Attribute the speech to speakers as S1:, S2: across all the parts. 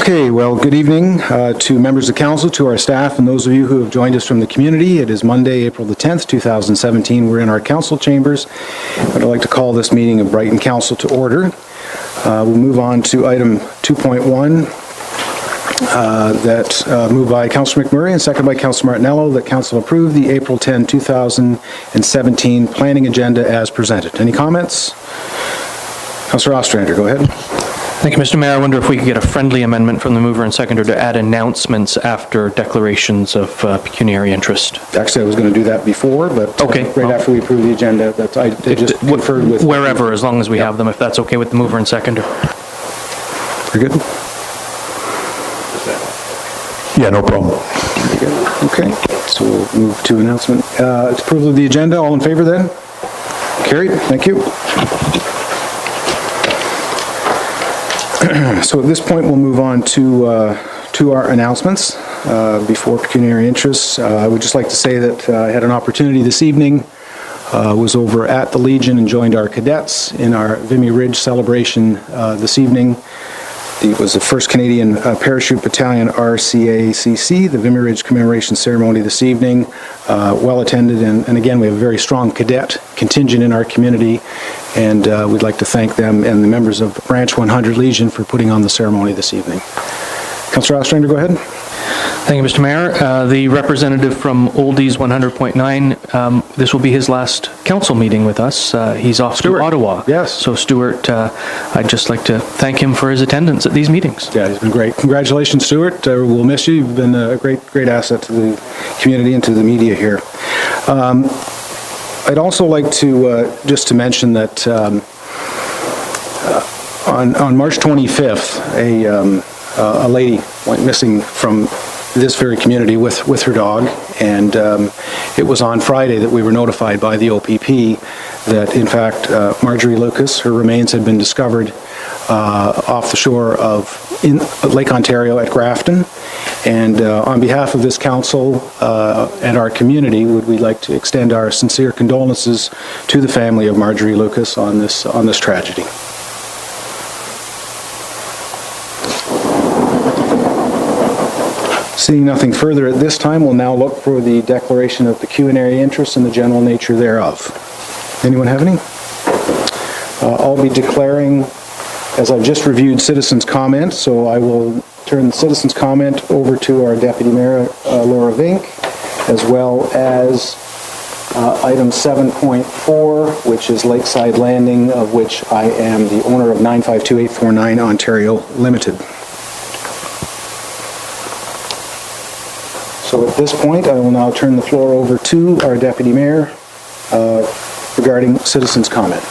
S1: Okay, well, good evening to members of council, to our staff, and those of you who have joined us from the community. It is Monday, April the 10th, 2017. We're in our council chambers. I'd like to call this meeting of Brighton Council to order. We'll move on to item 2.1, moved by Councillor McMurray and seconded by Councillor Martinello, that council approve the April 10, 2017 planning agenda as presented. Any comments? Councillor Ostrander, go ahead.
S2: Thank you, Mr. Mayor. I wonder if we could get a friendly amendment from the mover and seconder to add announcements after declarations of pecuniary interest.
S1: Actually, I was going to do that before, but
S2: okay,
S1: right after we approve the agenda, I just conferred with...
S2: Wherever, as long as we have them, if that's okay with the mover and seconder.
S1: Very good.
S3: Yeah, no problem.
S1: Okay, so we'll move to announcement. Approval of the agenda. All in favor then? Carried. Thank you. So at this point, we'll move on to our announcements before pecuniary interests. I would just like to say that I had an opportunity this evening, was over at the Legion and joined our cadets in our Vimy Ridge celebration this evening. It was the 1st Canadian Parachute Battalion RCACC, the Vimy Ridge commemoration ceremony this evening. Well attended, and again, we have a very strong cadet contingent in our community, and we'd like to thank them and the members of Branch 100 Legion for putting on the ceremony this evening. Councillor Ostrander, go ahead.
S2: Thank you, Mr. Mayor. The representative from Oldies 100.9, this will be his last council meeting with us. He's off to Ottawa.
S1: Yes.
S2: So Stuart, I'd just like to thank him for his attendance at these meetings.
S1: Yeah, he's been great. Congratulations, Stuart. We'll miss you. You've been a great asset to the community and to the media here. I'd also like to just to mention that on March 25th, a lady went missing from this very community with her dog, and it was on Friday that we were notified by the OPP that in fact Marjorie Lucas, her remains had been discovered off the shore of Lake Ontario at Grafton, and on behalf of this council and our community, would we like to extend our sincere condolences to the family of Marjorie Lucas on this tragedy. Seeing nothing further at this time, we'll now look for the declaration of pecuniary interest and the general nature thereof. Anyone have any? I'll be declaring, as I've just reviewed, citizens' comment, so I will turn the citizens' comment over to our Deputy Mayor, Laura Vink, as well as item 7.4, which is Lakeside Landing, of which I am the owner of 952849 Ontario Limited. So at this point, I will now turn the floor over to our Deputy Mayor regarding citizens' comment.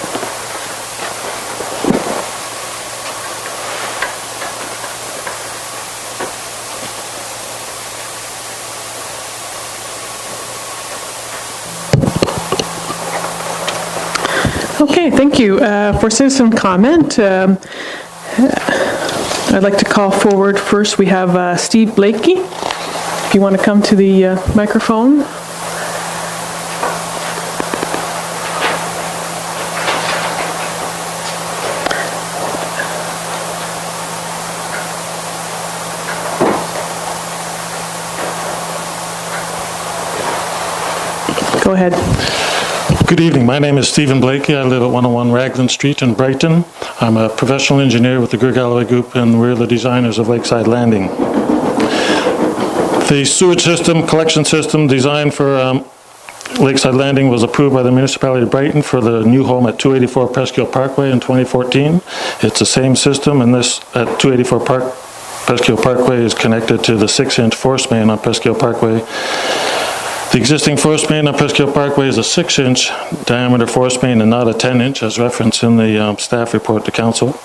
S4: Okay, thank you. For citizen comment, I'd like to call forward first, we have Steve Blakey. If you want to come to the microphone. Go ahead.
S5: Good evening. My name is Stephen Blakey. I live at 101 Raglan Street in Brighton. I'm a professional engineer with the Greer Galloway Group, and we're the designers of Lakeside Landing. The sewage system, collection system designed for Lakeside Landing was approved by the municipality of Brighton for the new home at 284 Presqu'île Parkway in 2014. It's the same system, and this at 284 Presqu'île Parkway is connected to the 6-inch force main on Presqu'île Parkway. The existing force main on Presqu'île Parkway is a 6-inch diameter force main and not a 10-inch, as referenced in the staff report to council.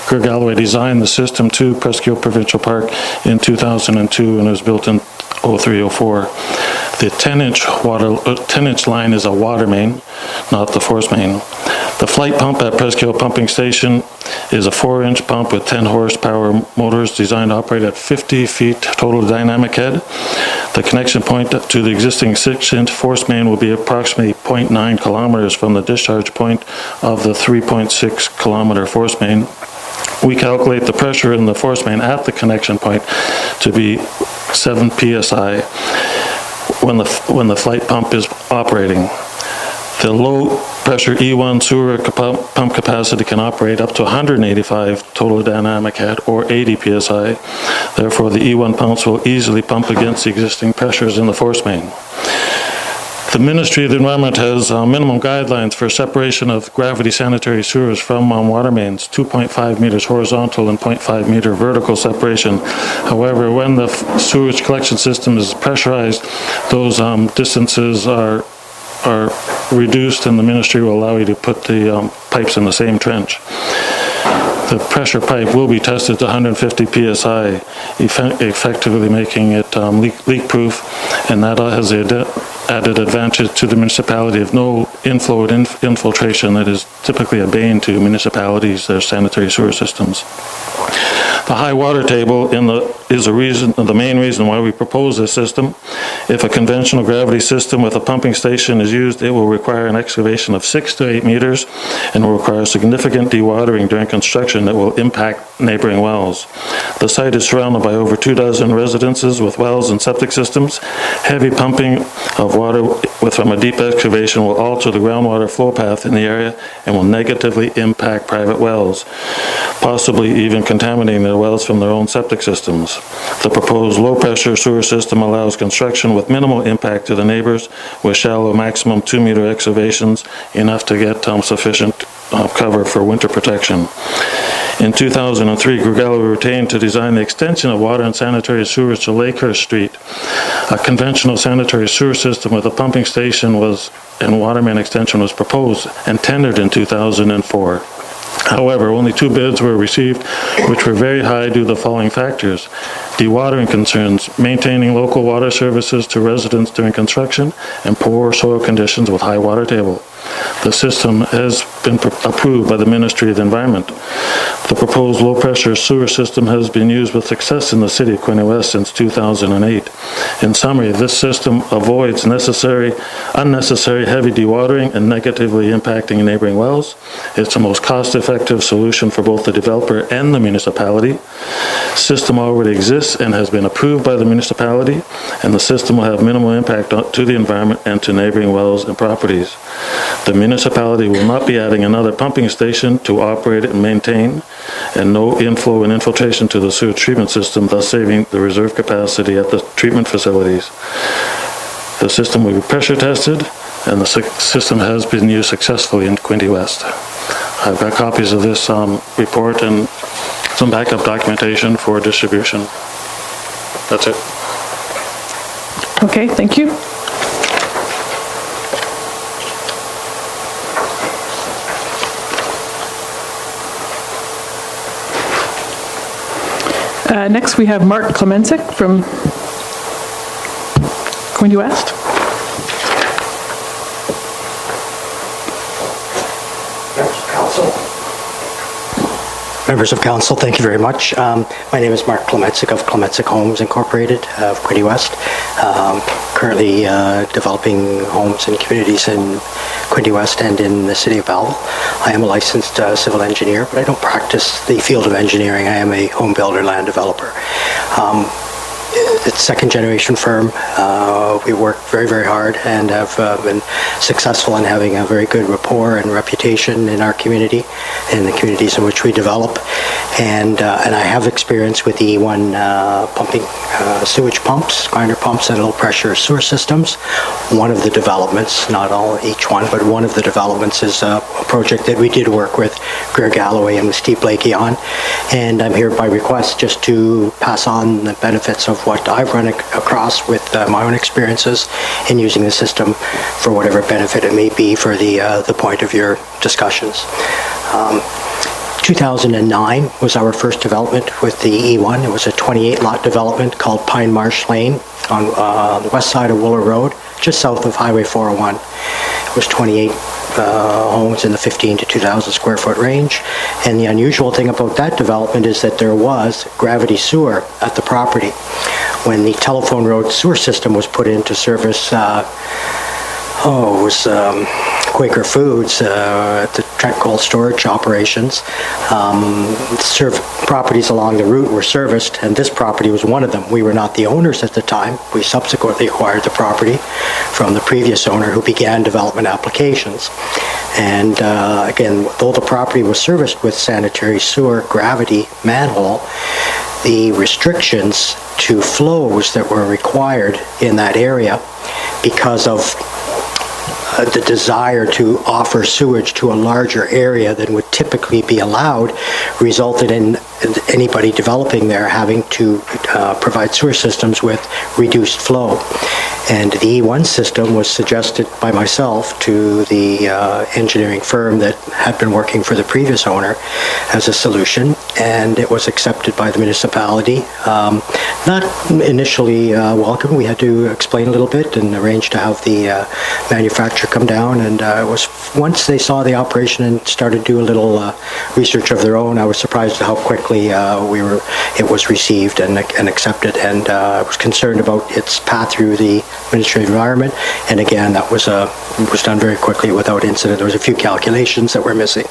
S5: Greer Galloway designed the system to Presqu'île Provincial Park in 2002 and it was built in 0304. The 10-inch line is a water main, not the force main. The flight pump at Presqu'île Pumping Station is a 4-inch pump with 10 horsepower motors designed to operate at 50 feet total dynamic head. The connection point to the existing 6-inch force main will be approximately 0.9 kilometers from the discharge point of the 3.6 kilometer force main. We calculate the pressure in the force main at the connection point to be 7 psi when the flight pump is operating. The low-pressure E1 sewer pump capacity can operate up to 185 total dynamic head or 80 psi. Therefore, the E1 pumps will easily pump against the existing pressures in the force main. The Ministry of the Environment has minimum guidelines for separation of gravity sanitary sewers from water mains, 2.5 meters horizontal and 0.5 meter vertical separation. However, when the sewage collection system is pressurized, those distances are reduced, and the ministry will allow you to put the pipes in the same trench. The pressure pipe will be tested to 150 psi, effectively making it leak-proof, and that has the added advantage to the municipality of no inflow and infiltration that is typically a bane to municipalities, their sanitary sewer systems. The high water table is the main reason why we propose this system. If a conventional gravity system with a pumping station is used, it will require an excavation of 6 to 8 meters and will require significant dewatering during construction that will impact neighboring wells. The site is surrounded by over 24 residences with wells and septic systems. Heavy pumping of water from a deep excavation will alter the groundwater flow path in the area and will negatively impact private wells, possibly even contaminating their wells from their own septic systems. The proposed low-pressure sewer system allows construction with minimal impact to the neighbors with shallow maximum 2-meter excavations, enough to get sufficient cover for winter protection. In 2003, Grigala was retained to design the extension of water and sanitary sewers to Lakehurst Street. A conventional sanitary sewer system with a pumping station and water main extension was proposed and tendered in 2004. However, only 2 bids were received, which were very high due to the following factors: dewatering concerns, maintaining local water services to residents during construction, and poor soil conditions with high water table. The system has been approved by the Ministry of the Environment. The proposed low-pressure sewer system has been used with success in the city of Quinte West since 2008. In summary, this system avoids unnecessary heavy dewatering and negatively impacting neighboring wells. It's the most cost-effective solution for both the developer and the municipality. System already exists and has been approved by the municipality, and the system will have minimal impact to the environment and to neighboring wells and properties. The municipality will not be adding another pumping station to operate it and maintain, and no inflow and infiltration to the sewage treatment system, thus saving the reserve capacity at the treatment facilities. The system will be pressure tested, and the system has been used successfully in Quinte West. I've got copies of this report and some backup documentation for distribution. That's it.
S4: Okay, thank you. Next, we have Mark Klemenczyk from Quinte West.
S3: Members of Council, thank you very much. My name is Mark Klemenczyk of Klemenczyk Homes Incorporated of Quinte West. Currently developing homes and communities in Quinte West and in the city of Belleville. I am a licensed civil engineer, but I don't practice the field of engineering. I am a home builder, land developer. It's a second-generation firm. We work very, very hard and have been successful in having a very good rapport and reputation in our community, in the communities in which we develop. And I have experience with the E1 pumping sewage pumps, grinder pumps, and low-pressure sewer systems. One of the developments, not all each one, but one of the developments is a project that we did work with Greer Galloway and with Steve Blakey on. And I'm here by request just to pass on the benefits of what I've run across with my own experiences in using the system for whatever benefit it may be for the point of your discussions. 2009 was our first development with the E1. It was a 28-lot development called Pine Marsh Lane on the west side of Wooler Road, just south of Highway 401. It was 28 homes in the 15 to 2,000 square foot range. And the unusual thing about that development is that there was gravity sewer at the property. When the Telephone Road sewer system was put into service, it was Quaker Foods at the Trent Cold Storage operations. Properties along the route were serviced, and this property was one of them. We were not the owners at the time. We subsequently acquired the property from the previous owner who began development applications. And again, though the property was serviced with sanitary sewer, gravity, manhole, the restrictions to flows that were required in that area because of the desire to offer sewage to a larger area than would typically be allowed resulted in anybody developing there having to provide sewer systems with reduced flow. And the E1 system was suggested by myself to the engineering firm that had been working for the previous owner as a solution, and it was accepted by the municipality. Not initially welcome. We had to explain a little bit and arrange to have the manufacturer come down, and it was once they saw the operation and started to do a little research of their own, I was surprised at how quickly it was received and accepted, and I was concerned about its path through the administrative environment, and again, that was done very quickly without incident. There was a few calculations that were missing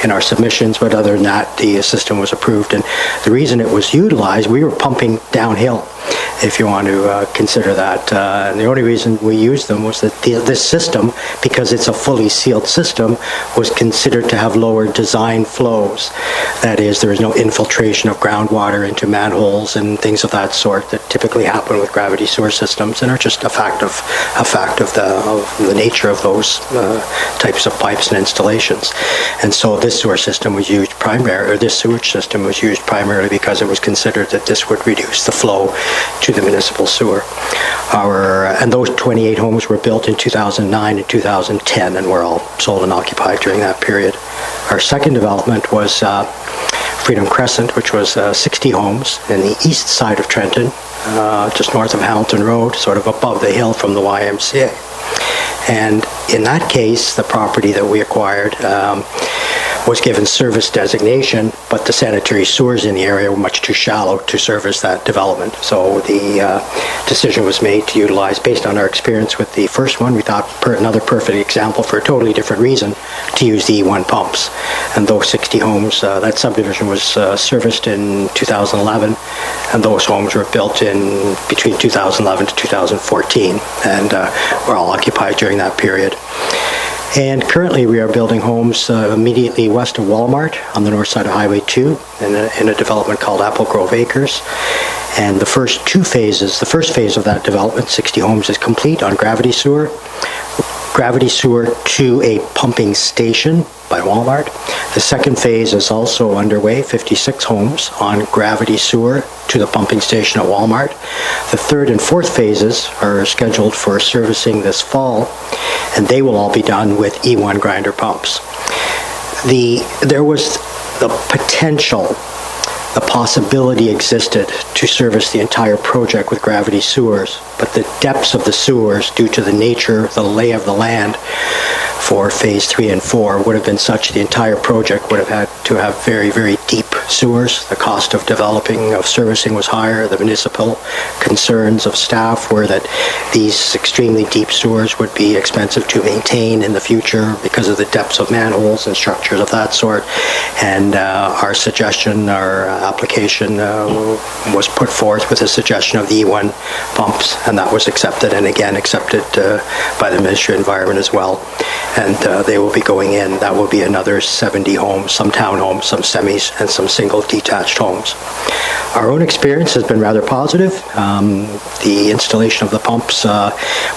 S3: in our submissions, but other than that, the system was approved, and the reason it was utilized, we were pumping downhill, if you want to consider that. And the only reason we used them was that this system, because it's a fully sealed system, was considered to have lower design flows. That is, there is no infiltration of groundwater into manholes and things of that sort that typically happen with gravity sewer systems and are just a fact of the nature of those types of pipes and installations. And so this sewer system was used this sewage system was used primarily because it was considered that this would reduce the flow to the municipal sewer. And those 28 homes were built in 2009 and 2010 and were all sold and occupied during that period. Our second development was Freedom Crescent, which was 60 homes in the east side of Trenton, just north of Hamilton Road, sort of above the hill from the YMCA. And in that case, the property that we acquired was given service designation, but the sanitary sewers in the area were much too shallow to service that development. So the decision was made to utilize, based on our experience with the first one, we thought another perfect example for a totally different reason, to use the E1 pumps. And those 60 homes, that subdivision was serviced in 2011, and those homes were built in between 2011 to 2014, and were all occupied during that period. And currently we are building homes immediately west of Walmart on the north side of Highway 2 in a development called Apple Grove Acres. And the first phase of that development, 60 homes, is complete on gravity sewer to a pumping station by Walmart. The second phase is also underway, 56 homes on gravity sewer to the pumping station at Walmart. The third and fourth phases are scheduled for servicing this fall, and they will all be done with E1 grinder pumps. There was the possibility existed to service the entire project with gravity sewers, but the depths of the sewers, due to the nature, the lay of the land for phase 3 and 4, would have been such the entire project would have had to have very, very deep sewers. The cost of servicing was higher. The municipal concerns of staff were that these extremely deep sewers would be expensive to maintain in the future because of the depths of manholes and structures of that sort. And our application was put forth with a suggestion of the E1 pumps, and that was accepted, and again accepted by the Ministry of Environment as well. And they will be going in. That will be another 70 homes, some townhomes, some semis, and some single detached homes. Our own experience has been rather positive. The installation of the pumps,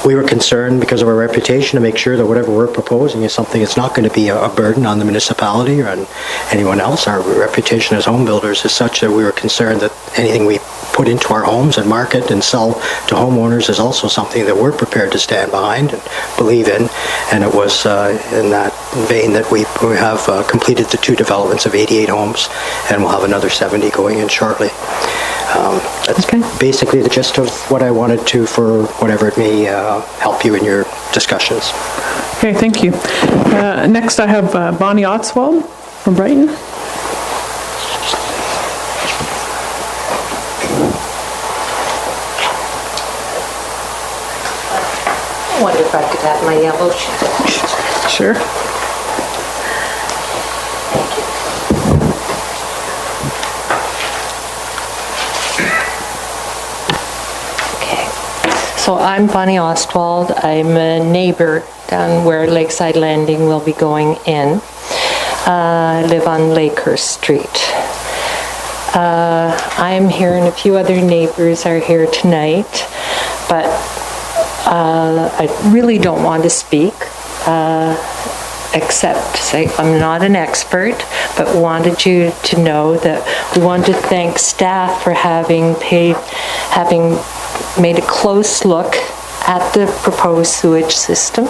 S3: we were concerned because of our reputation to make sure that whatever we're proposing is something that's not going to be a burden on the municipality or on anyone else. Our reputation as home builders is such that we were concerned that anything we put into our homes and market and sell to homeowners is also something that we're prepared to stand behind and believe in. And it was in that vein that we have completed the 2 developments of 88 homes, and we'll have another 70 going in shortly. That's basically the gist of what I wanted to, for whatever it may help you in your discussions.
S4: Okay, thank you. Next I have Bonnie Otswald from Brighton.
S6: I wonder if I could have my yellow sheet.
S4: Sure.
S6: Okay. So I'm Bonnie Ostwald. I'm a neighbor down where Lakeside Landing will be going in. I live on Lakehurst Street. I'm here and a few other neighbors are here tonight, but I really don't want to speak, except to say I'm not an expert, but wanted you to know that we want to thank staff for having made a close look at the proposed sewage system.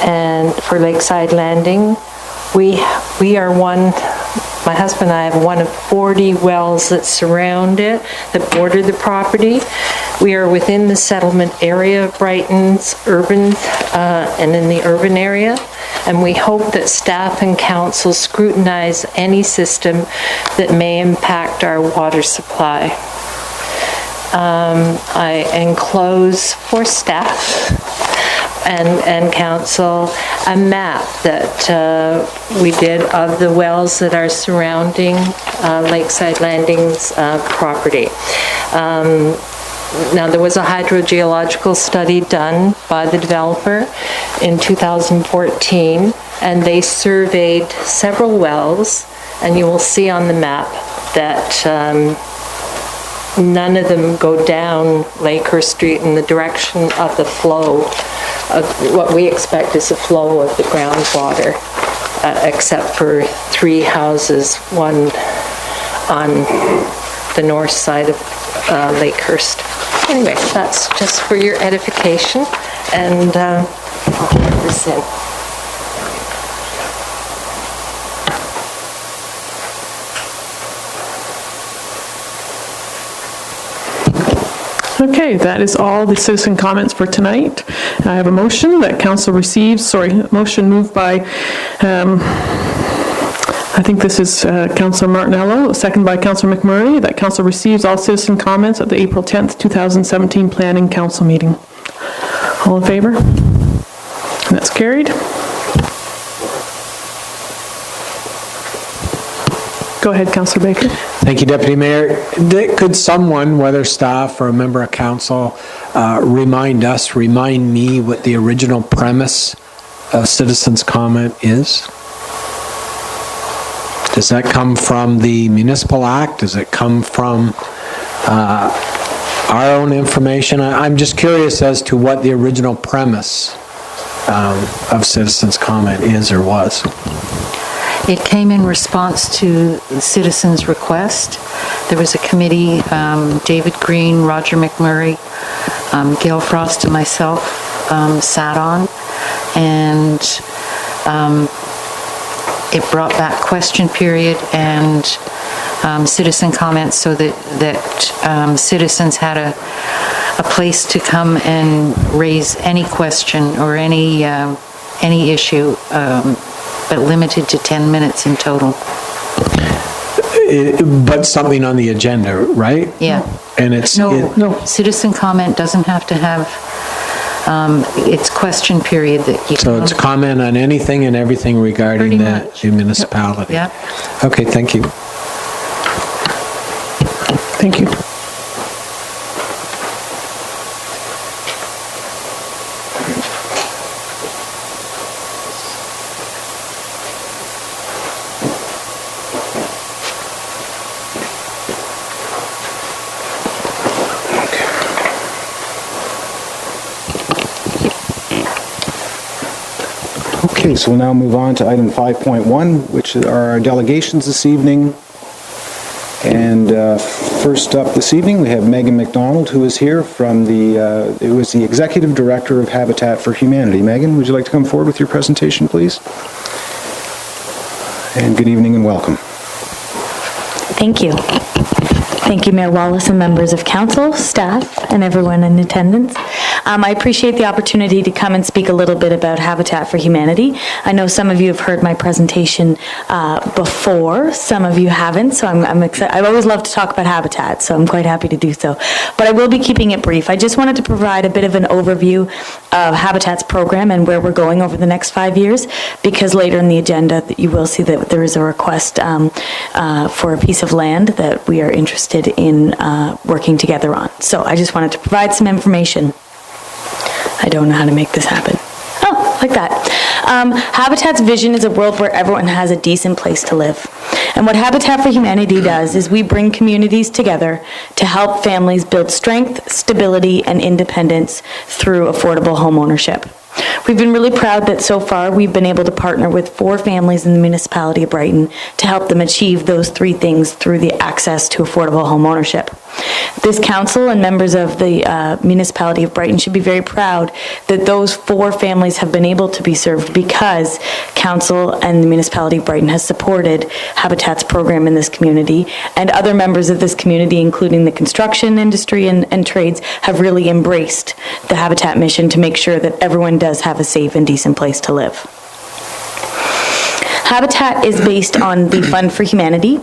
S6: And for Lakeside Landing, we are one, my husband and I have one of 40 wells that surround it, that border the property. We are within the settlement area of Brighton's urban, and in the urban area, and we hope that staff and council scrutinize any system that may impact our water supply. I enclose for staff and council a map that we did of the wells that are surrounding Lakeside Landing's property. Now, there was a hydrogeological study done by the developer in 2014, and they surveyed several wells, and you will see on the map that none of them go down Lakehurst Street in the direction of the flow of what we expect is the flow of the groundwater, except for 3 houses, one on the north side of Lakehurst. Anyway, that's just for your edification, and I'll put this in.
S4: Okay, that is all the citizen comments for tonight. I have a motion that council receives, motion moved by, I think this is Councillor Martinello, second by Councillor McMurray, that council receives all citizen comments at the April 10th, 2017 Planning Council meeting. All in favor? And that's carried. Go ahead, Councillor Baker.
S7: Thank you, Deputy Mayor. Could someone, whether staff or a member of council, remind me what the original premise of citizens' comment is? Does that come from the Municipal Act? Does it come from our own information? I'm just curious as to what the original premise of citizens' comment is or was.
S6: It came in response to the citizens' request. There was a committee, David Green, Roger McMurray, Gail Frost, and myself sat on, and it brought back question period and citizen comments so that citizens had a place to come and raise any question or any issue, but limited to 10 minutes in total.
S7: But something on the agenda, right?
S6: Yeah.
S7: And it's...
S6: No, citizen comment doesn't have to have, it's question period that you can...
S7: So it's comment on anything and everything regarding the municipality?
S6: Yeah.
S7: Okay, thank you.
S4: Thank you.
S1: Okay, so we'll now move on to item 5.1, which are our delegations this evening. And first up this evening, we have Megan McDonald, who is here from who is the Executive Director of Habitat for Humanity. Megan, would you like to come forward with your presentation, please? And good evening and welcome.
S8: Thank you. Thank you, Mayor Wallace and members of council, staff, and everyone in attendance. I appreciate the opportunity to come and speak a little bit about Habitat for Humanity. I know some of you have heard my presentation before, some of you haven't, so I'm excited. I always love to talk about Habitat, so I'm quite happy to do so. But I will be keeping it brief. I just wanted to provide a bit of an overview of Habitat's program and where we're going over the next 5 years, because later in the agenda that you will see that there is a request for a piece of land that we are interested in working together on. So I just wanted to provide some information. I don't know how to make this happen. Oh, like that. Habitat's vision is a world where everyone has a decent place to live. And what Habitat for Humanity does is we bring communities together to help families build strength, stability, and independence through affordable home ownership. We've been really proud that so far we've been able to partner with 4 families in the municipality of Brighton to help them achieve those 3 things through the access to affordable home ownership. This council and members of the municipality of Brighton should be very proud that those 4 families have been able to be served because council and the municipality of Brighton has supported Habitat's program in this community, and other members of this community, including the construction industry and trades, have really embraced the Habitat mission to make sure that everyone does have a safe and decent place to live. Habitat is based on the Fund for Humanity,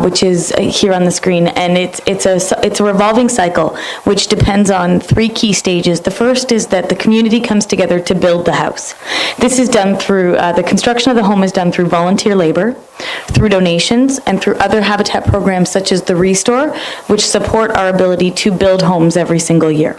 S8: which is here on the screen, and it's a revolving cycle which depends on 3 key stages. The first is that the community comes together to build the house. This is done through, the construction of the home is done through volunteer labor, through donations, and through other Habitat programs such as the Restore, which support our ability to build homes every single year.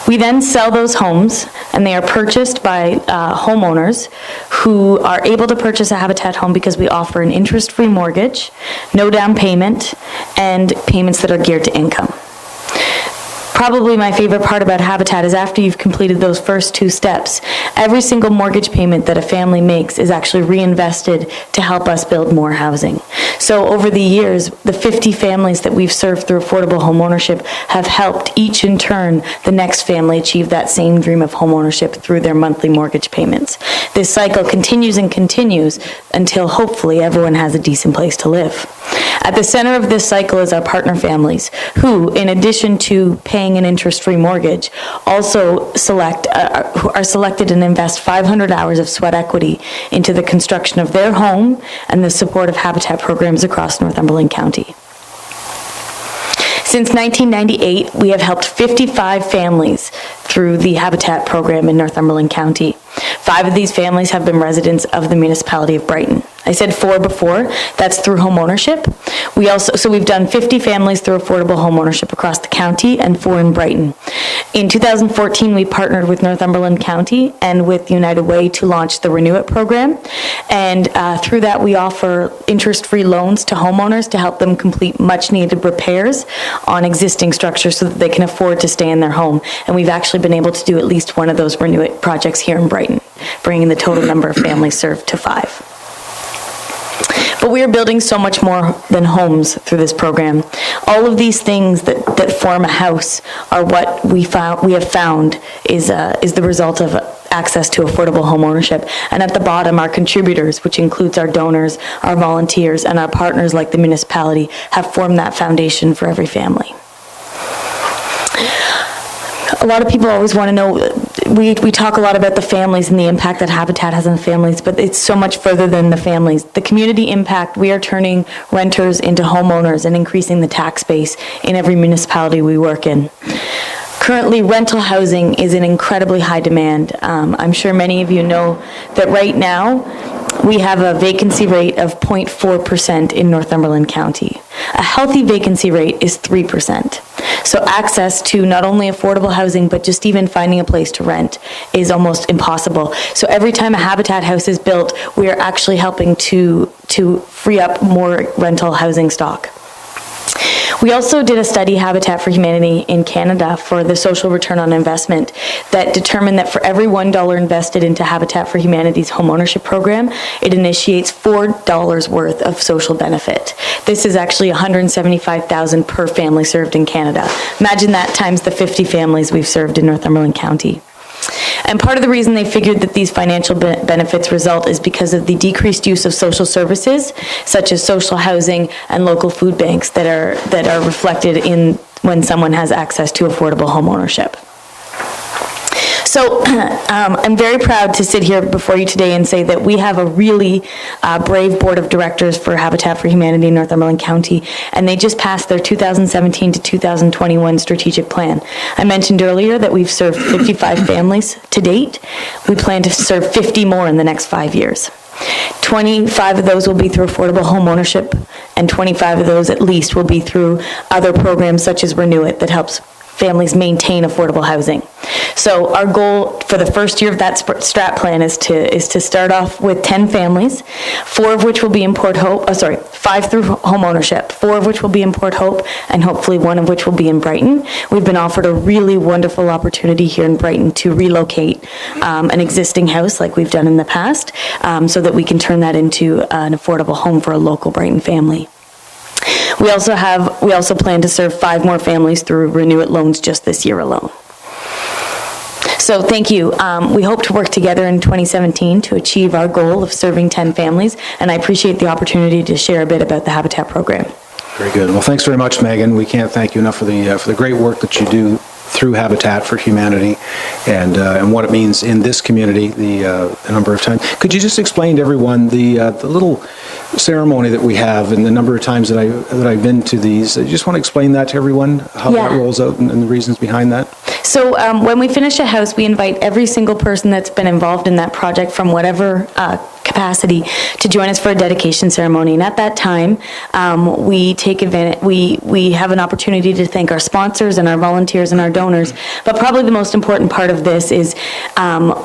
S8: We then sell those homes, and they are purchased by homeowners who are able to purchase a Habitat home because we offer an interest-free mortgage, no down payment, and payments that are geared to income. Probably my favorite part about Habitat is after you've completed those first 2 steps, every single mortgage payment that a family makes is actually reinvested to help us build more housing. So over the years, the 50 families that we've served through affordable home ownership have helped each in turn the next family achieve that same dream of home ownership through their monthly mortgage payments. This cycle continues and continues until hopefully everyone has a decent place to live. At the center of this cycle is our partner families, who, in addition to paying an interest-free mortgage, also are selected and invest 500 hours of sweat equity into the construction of their home and the support of Habitat programs across Northumberland County. Since 1998, we have helped 55 families through the Habitat program in Northumberland County. 5 of these families have been residents of the municipality of Brighton. I said 4 before, that's through home ownership. We've done 50 families through affordable home ownership across the county and 4 in Brighton. In 2014, we partnered with Northumberland County and with United Way to launch the Renew It program. And through that, we offer interest-free loans to homeowners to help them complete much-needed repairs on existing structures so that they can afford to stay in their home. And we've actually been able to do at least one of those Renew It projects here in Brighton, bringing the total number of families served to 5. But we are building so much more than homes through this program. All of these things that form a house are what we have found is the result of access to affordable home ownership. And at the bottom, our contributors, which includes our donors, our volunteers, and our partners like the municipality, have formed that foundation for every family. A lot of people always want to know, we talk a lot about the families and the impact that Habitat has on the families, but it's so much further than the families. The community impact, we are turning renters into homeowners and increasing the tax base in every municipality we work in. Currently, rental housing is in incredibly high demand. I'm sure many of you know that right now, we have a vacancy rate of 0.4% in Northumberland County. A healthy vacancy rate is 3%. So access to not only affordable housing, but just even finding a place to rent is almost impossible. So every time a Habitat house is built, we are actually helping to free up more rental housing stock. We also did a study, Habitat for Humanity in Canada, for the social return on investment that determined that for every $1 invested into Habitat for Humanity's home ownership program, it initiates $4 worth of social benefit. This is actually $175,000 per family served in Canada. Imagine that times the 50 families we've served in Northumberland County. And part of the reason they figured that these financial benefits result is because of the decreased use of social services, such as social housing and local food banks that are reflected in when someone has access to affordable home ownership. So I'm very proud to sit here before you today and say that we have a really brave board of directors for Habitat for Humanity in Northumberland County, and they just passed their 2017 to 2021 strategic plan. I mentioned earlier that we've served 55 families to date. We plan to serve 50 more in the next 5 years. 25 of those will be through affordable home ownership, and 25 of those at least will be through other programs such as Renew It that helps families maintain affordable housing. So our goal for the first year of that strat plan is to start off with 10 families, 4 of which will be in Port Hope, 5 through home ownership, 4 of which will be in Port Hope, and hopefully 1 of which will be in Brighton. We've been offered a really wonderful opportunity here in Brighton to relocate an existing house like we've done in the past, so that we can turn that into an affordable home for a local Brighton family. We also plan to serve 5 more families through Renew It loans just this year alone. So thank you. We hope to work together in 2017 to achieve our goal of serving 10 families, and I appreciate the opportunity to share a bit about the Habitat program.
S1: Very good. Well, thanks very much, Megan. We can't thank you enough for the great work that you do through Habitat for Humanity and what it means in this community the number of times. Could you just explain to everyone the little ceremony that we have and the number of times that I've been to these? You just want to explain that to everyone, how that rolls out and the reasons behind that?
S8: So when we finish a house, we invite every single person that's been involved in that project from whatever capacity to join us for a dedication ceremony. And at that time, we take advantage, we have an opportunity to thank our sponsors and our volunteers and our donors. But probably the most important part of this is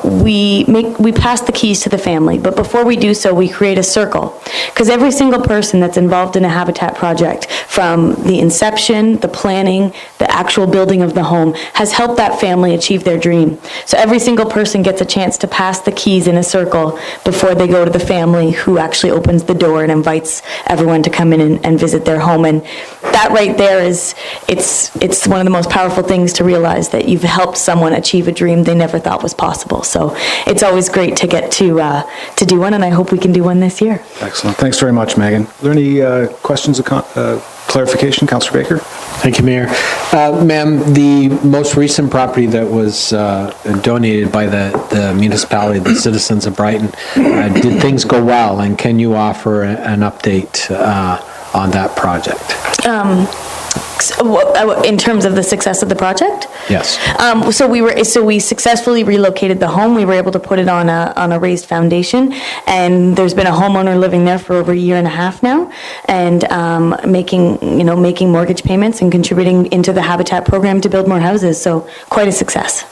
S8: we pass the keys to the family. But before we do so, we create a circle. Because every single person that's involved in a Habitat project, from the inception, the planning, the actual building of the home, has helped that family achieve their dream. So every single person gets a chance to pass the keys in a circle before they go to the family who actually opens the door and invites everyone to come in and visit their home. And that right there is, it's one of the most powerful things to realize, that you've helped someone achieve a dream they never thought was possible. So it's always great to get to do one, and I hope we can do one this year.
S1: Excellent. Thanks very much, Megan. Are there any questions or clarification? Councillor Baker?
S7: Thank you, Mayor. Ma'am, the most recent property that was donated by the municipality, the citizens of Brighton, did things go well, and can you offer an update on that project?
S8: In terms of the success of the project?
S7: Yes.
S8: So we successfully relocated the home. We were able to put it on a raised foundation, and there's been a homeowner living there for over a year and a half now, and making mortgage payments and contributing into the Habitat program to build more houses. So quite a success.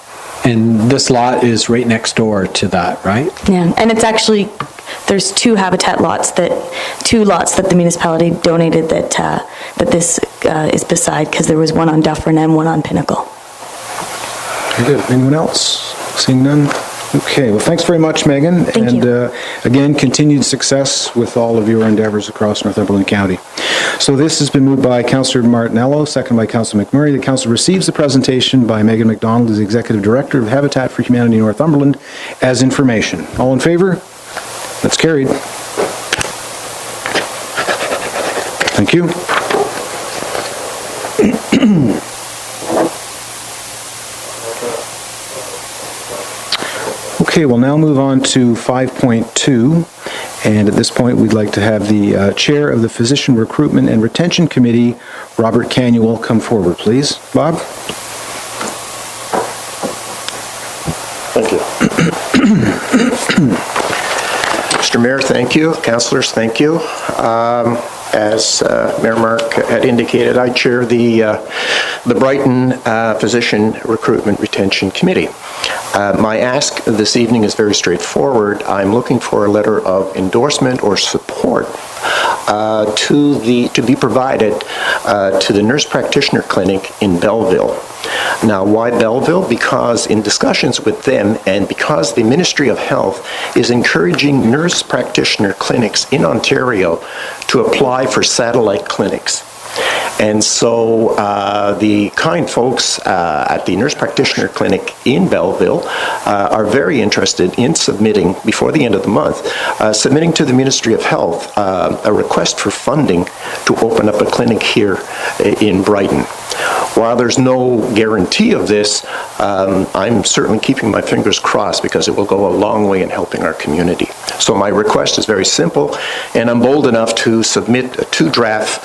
S7: And this lot is right next door to that, right?
S8: Yeah, and it's actually, there's 2 Habitat lots that the municipality donated that this is beside, because there was one on Dufferin and one on Pinnacle.
S1: Very good. Anyone else? Seeing none? Okay, well, thanks very much, Megan.
S8: Thank you.
S1: Again, continued success with all of your endeavors across Northumberland County. So this has been moved by Councillor Martinello, second by Councillor McMurray. The council receives the presentation by Megan McDonald, as Executive Director of Habitat for Humanity Northumberland, as information. All in favor? That's carried. Thank you. Okay, we'll now move on to 5.2, and at this point we'd like to have the Chair of the Physician Recruitment and Retention Committee, Robert Canuel, come forward, please. Bob?
S9: Thank you. Mr. Mayor, thank you. Councillors, thank you. As Mayor Mark had indicated, I chair the Brighton Physician Recruitment Retention Committee. My ask this evening is very straightforward. I'm looking for a letter of endorsement or support to be provided to the Nurse Practitioner Clinic in Belleville. Now, why Belleville? Because in discussions with them, and because the Ministry of Health is encouraging nurse practitioner clinics in Ontario to apply for satellite clinics. And so the kind folks at the Nurse Practitioner Clinic in Belleville are very interested in submitting, before the end of the month, submitting to the Ministry of Health a request for funding to open up a clinic here in Brighton. while there's no guarantee of this, I'm certainly keeping my fingers crossed because it will go a long way in helping our community. So my request is very simple, and I'm bold enough to submit 2 draft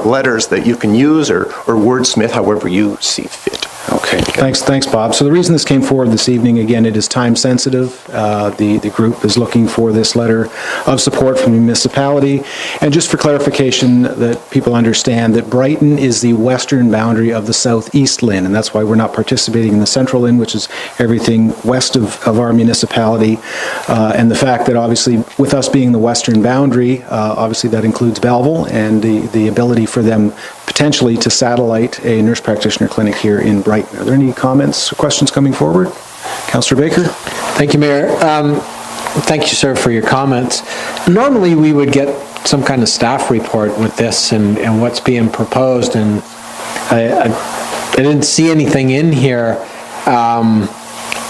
S9: letters that you can use or wordsmith however you see fit.
S1: Okay, thanks, Bob. So the reason this came forward this evening, again, it is time sensitive. The group is looking for this letter of support from the municipality. And just for clarification, that people understand that Brighton is the western boundary of the southeast LIN, and that's why we're not participating in the central LIN, which is everything west of our municipality. And the fact that obviously with us being the western boundary, obviously that includes Belleville and the ability for them potentially to satellite a nurse practitioner clinic here in Brighton. Are there any comments or questions coming forward? Councillor Baker?
S7: Thank you, Mayor. Thank you, sir, for your comments. Normally, we would get some kind of staff report with this and what's being proposed, and I didn't see anything in here.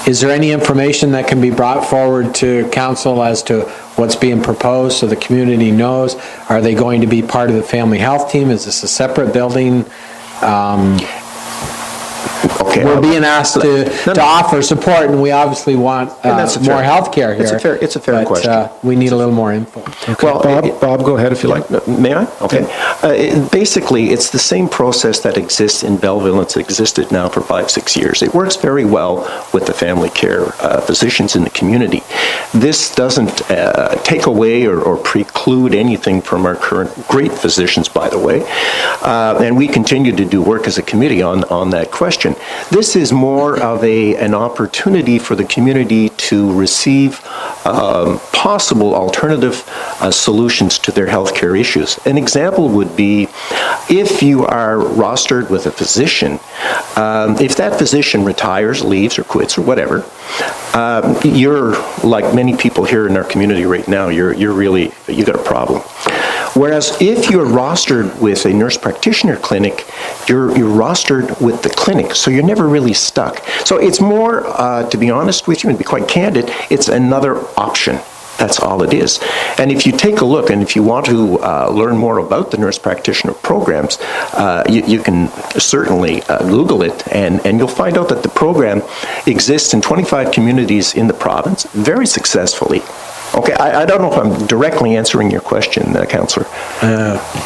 S7: Is there any information that can be brought forward to council as to what's being proposed so the community knows? Are they going to be part of the family health team? Is this a separate building?
S9: Okay.
S7: We're being asked to offer support, and we obviously want more health care here.
S9: It's a fair
S7: but,
S9: question.
S7: We need a little more info.
S9: Well,
S1: Bob, go ahead if you like.
S9: May I? Okay. Basically, it's the same process that exists in Belleville. It's existed now for 5-6 years. It works very well with the family care physicians in the community. This doesn't take away or preclude anything from our current great physicians, by the way. And we continue to do work as a committee on that question. This is more of an opportunity for the community to receive possible alternative solutions to their healthcare issues. An example would be if you are rostered with a physician, if that physician retires, leaves, or quits, or whatever, you're like many people here in our community right now, you got a problem. Whereas if you're rostered with a nurse practitioner clinic, you're rostered with the clinic, so you're never really stuck. So it's more, to be honest with you and be quite candid, it's another option. That's all it is. And if you take a look, and if you want to learn more about the nurse practitioner programs, you can certainly Google it, and you'll find out that the program exists in 25 communities in the province, very successfully. Okay, I don't know if I'm directly answering your question, Councillor.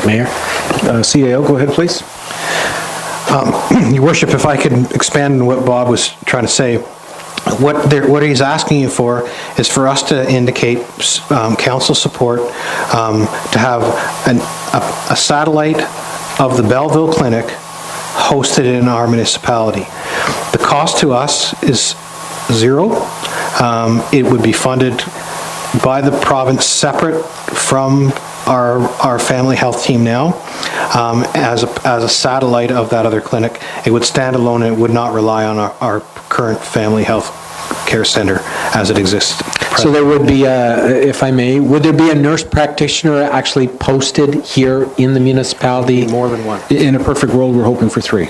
S7: Mayor?
S1: CAO, go ahead, please.
S10: Your Worship, if I could expand on what Bob was trying to say. What he's asking you for is for us to indicate council support to have a satellite of the Belleville Clinic hosted in our municipality. The cost to us is zero. It would be funded by the province separate from our family health team now as a satellite of that other clinic. It would stand alone and it would not rely on our current family health care center as it exists.
S7: So there would be, if I may, would there be a nurse practitioner actually posted here in the municipality?
S10: More than one.
S1: In a perfect world, we're hoping for 3.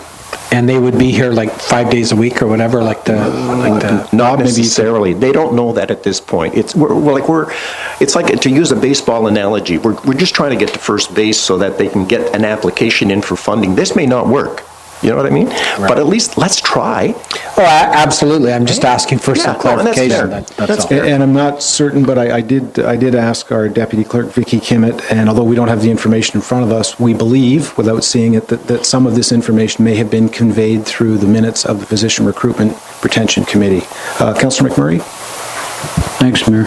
S7: And they would be here like 5 days a week or whatever,
S9: Not necessarily. They don't know that at this point. It's like, to use a baseball analogy, we're just trying to get to first base so that they can get an application in for funding. This may not work. You know what I mean? Right. But at least let's try.
S7: Oh, absolutely. I'm just asking for some clarification.
S9: That's fair.
S1: And I'm not certain, but I did ask our Deputy Clerk, Vicky Kimmett, and although we don't have the information in front of us, we believe, without seeing it, that some of this information may have been conveyed through the minutes of the Physician Recruitment Retention Committee. Councillor McMurray?
S11: Thanks, Mayor.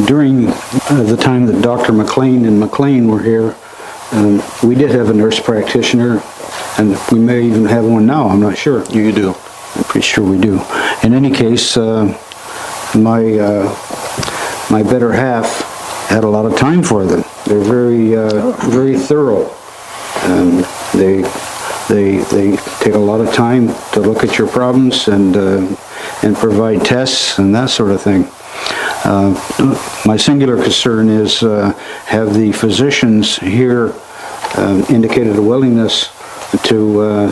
S11: During the time that Dr. McLean and McLean were here, we did have a nurse practitioner, and we may even have one now, I'm not sure.
S9: You do.
S11: I'm pretty sure we do. In any case, my better half had a lot of time for them. They're very thorough. They take a lot of time to look at your problems and provide tests and that sort of thing. My singular concern is have the physicians here indicated a willingness to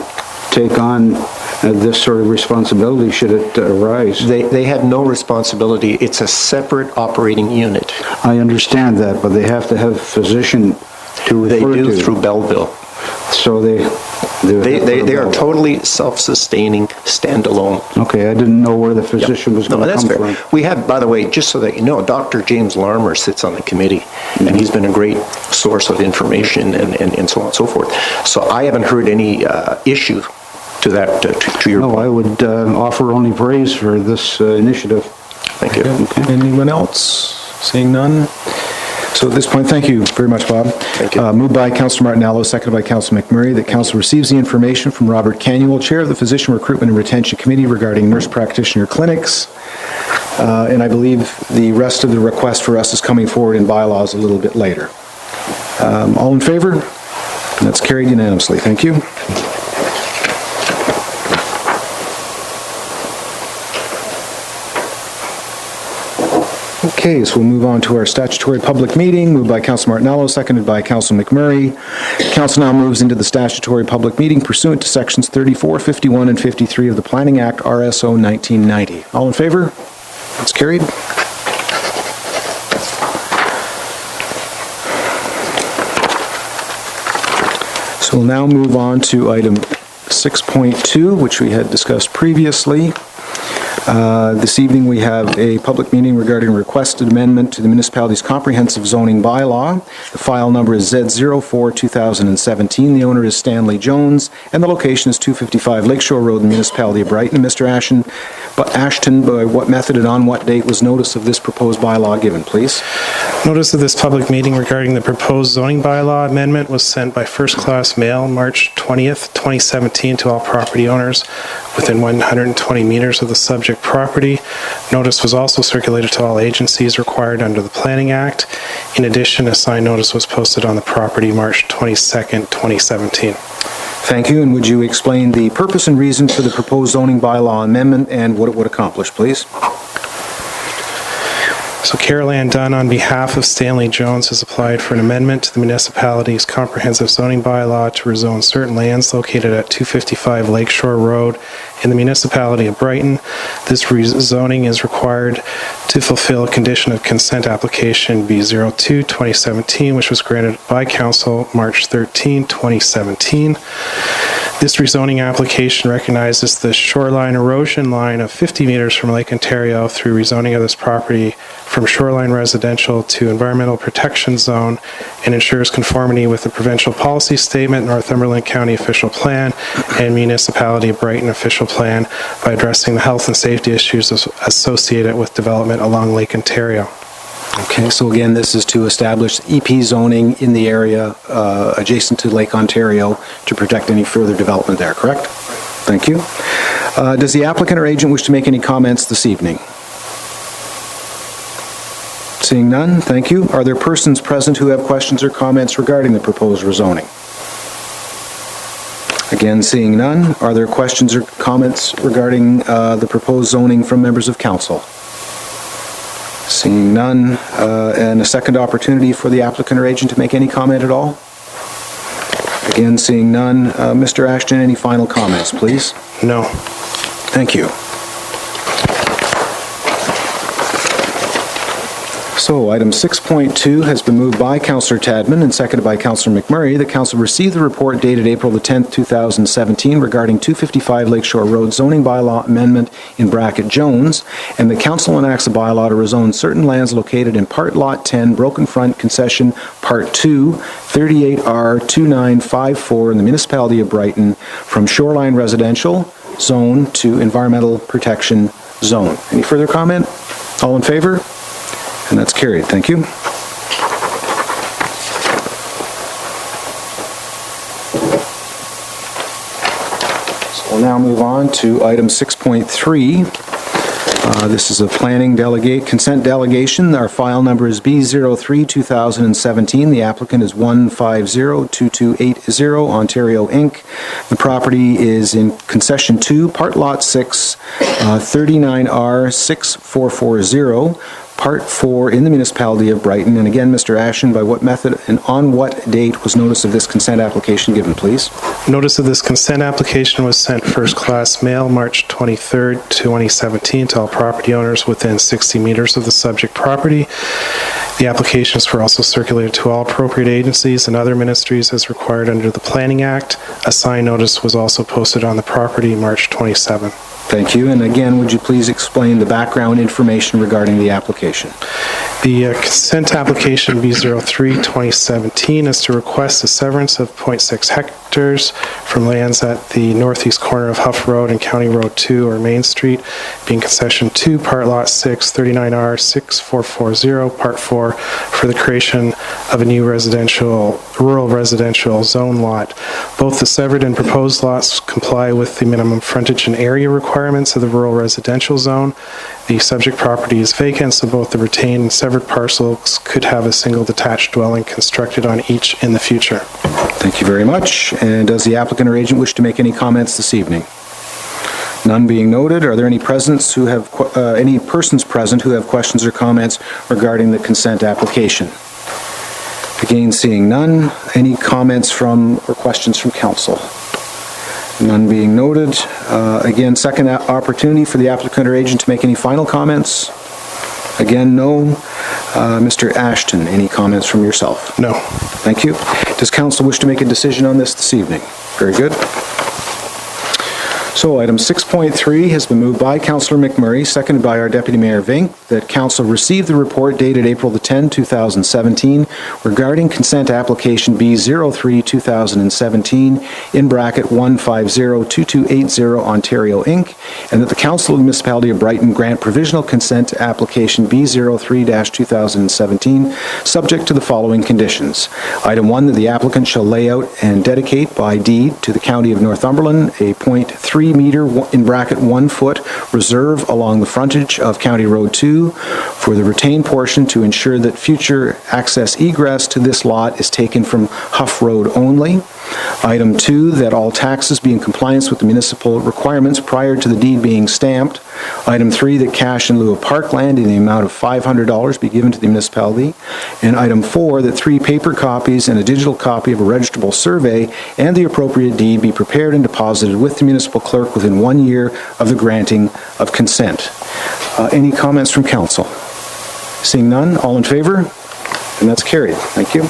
S11: take on this sort of responsibility should it arise.
S9: They have no responsibility. It's a separate operating unit.
S11: I understand that, but they have to have a physician to refer to.
S9: They do through Belleville.
S11: So
S9: They are totally self-sustaining, standalone.
S11: Okay, I didn't know where the physician was
S9: No,
S11: going to
S9: that's
S11: come
S9: fair.
S11: from.
S9: We have, by the way, just so that you know, Dr. James Larmer sits on the committee, and he's been a great source of information and so on and so forth. So I haven't heard any issue to that, to your
S11: No,
S9: point.
S11: I would offer only praise for this initiative.
S9: Thank you.
S1: Anyone else? Seeing none? So at this point, thank you very much, Bob.
S9: Thank you.
S1: Moved by Councillor Martinello, seconded by Councillor McMurray, that council receives the information from Robert Canuel, Chair of the Physician Recruitment and Retention Committee regarding nurse practitioner clinics. And I believe the rest of the request for us is coming forward in bylaws a little bit later. All in favor? That's carried unanimously. Thank you. Okay, so we'll move on to our statutory public meeting, moved by Council Martinello, seconded by Council McMurray. Council now moves into the statutory public meeting pursuant to sections 34, 51, and 53 of the Planning Act, RSO 1990. All in favor? That's carried. So we'll now move on to item 6.2, which we had discussed previously. This evening, we have a public meeting regarding a requested amendment to the municipality's comprehensive zoning bylaw. The file number is Z04-2017. The owner is Stanley Jones, and the location is 255 Lakeshore Road in the municipality of Brighton. Mr. Ashton, by what method and on what date was notice of this proposed bylaw given, please?
S12: Notice of this public meeting regarding the proposed zoning bylaw amendment was sent by first-class mail March 20th, 2017 to all property owners within 120 meters of the subject property. Notice was also circulated to all agencies required under the Planning Act. In addition, a signed notice was posted on the property March 22nd, 2017.
S1: Thank you, and would you explain the purpose and reason for the proposed zoning bylaw amendment and what it would accomplish, please?
S12: So Carol Ann Dunn, on behalf of Stanley Jones, has applied for an amendment to the municipality's comprehensive zoning bylaw to rezone certain lands located at 255 Lakeshore Road in the municipality of Brighton. This rezoning is required to fulfill a condition of consent application B02-2017, which was granted by council March 13, 2017. This rezoning application recognizes the shoreline erosion line of 50 meters from Lake Ontario through rezoning of this property from shoreline residential to environmental protection zone and ensures conformity with the provincial policy statement, Northumberland County official plan, and municipality of Brighton official plan by addressing the health and safety issues associated with development along Lake Ontario.
S1: Okay, so again, this is to establish EP zoning in the area adjacent to Lake Ontario to protect any further development there, correct? Thank you. Does the applicant or agent wish to make any comments this evening? Seeing none, thank you. Are there persons present who have questions or comments regarding the proposed rezoning? Again, seeing none, are there questions or comments regarding the proposed zoning from members of council? Seeing none, and a second opportunity for the applicant or agent to make any comment at all? Again, seeing none. Mr. Ashton, any final comments, please?
S12: No.
S1: Thank you. So, item 6.2 has been moved by Councillor Tadman and seconded by Councillor McMurray. The council received the report dated April the 10th, 2017 regarding 255 Lakeshore Road zoning bylaw amendment in bracket Jones, and the council enacts a bylaw to rezone certain lands located in Part Lot 10, Broken Front Concession, Part 2, 38R2954 in the municipality of Brighton from shoreline residential zone to environmental protection zone. Any further comment? All in favor? And that's carried. Thank you. So we'll now move on to item 6.3. This is a consent delegation. Our file number is B03-2017. The applicant is 1502280 Ontario Inc. The property is in Concession 2, Part Lot 6, 39R6440. Part 4 in the municipality of Brighton. And again, Mr. Ashton, by what method and on what date was notice of this consent application given, please?
S12: Notice of this consent application was sent first-class mail March 23rd, 2017 to all property owners within 60 meters of the subject property. The applications were also circulated to all appropriate agencies and other ministries as required under the Planning Act. A sign notice was also posted on the property March 27.
S1: Thank you. And again, would you please explain the background information regarding the application?
S12: The consent application B03-2017 is to request a severance of 0.6 hectares from lands at the northeast corner of Huff Road and County Road 2 or Main Street, being concession 2, part lot 6, 39R 6440, part 4, for the creation of a new rural residential zone lot. Both the severed and proposed lots comply with the minimum frontage and area requirements of the rural residential zone. The subject property is vacant, so both the retained and severed parcels could have a single detached dwelling constructed on each in the future.
S1: Thank you very much. And does the applicant or agent wish to make any comments this evening? None being noted, are there any persons present who have questions or comments regarding the consent application? Again, seeing none, any comments from or questions from council? None being noted. Again, second opportunity for the applicant or agent to make any final comments. Again, no. Mr. Ashton, any comments from yourself?
S12: No.
S1: Thank you. Does council wish to make a decision on this evening? Very good. So item 6.3 has been moved by Councillor McMurray, seconded by our Deputy Mayor Vink, that council receive the report dated April the 10, 2017 regarding consent application B03-2017 in bracket 1502280 Ontario Inc., and that the Council of the Municipality of Brighton grant provisional consent to application B03-2017 subject to the following conditions. Item 1, that the applicant shall lay out and dedicate by deed to the County of Northumberland a 0.3 meter in bracket 1 foot reserve along the frontage of County Road 2 for the retained portion to ensure that future access egress to this lot is taken from Huff Road only. Item 2, that all taxes be in compliance with the municipal requirements prior to the deed being stamped. Item 3, that cash in lieu of parkland in the amount of $500 be given to the municipality. And item 4, that 3 paper copies and a digital copy of a registrable survey and the appropriate deed be prepared and deposited with the municipal clerk within 1 year of the granting of consent. Any comments from council? Seeing none, all in favor? And that's carried. Thank you.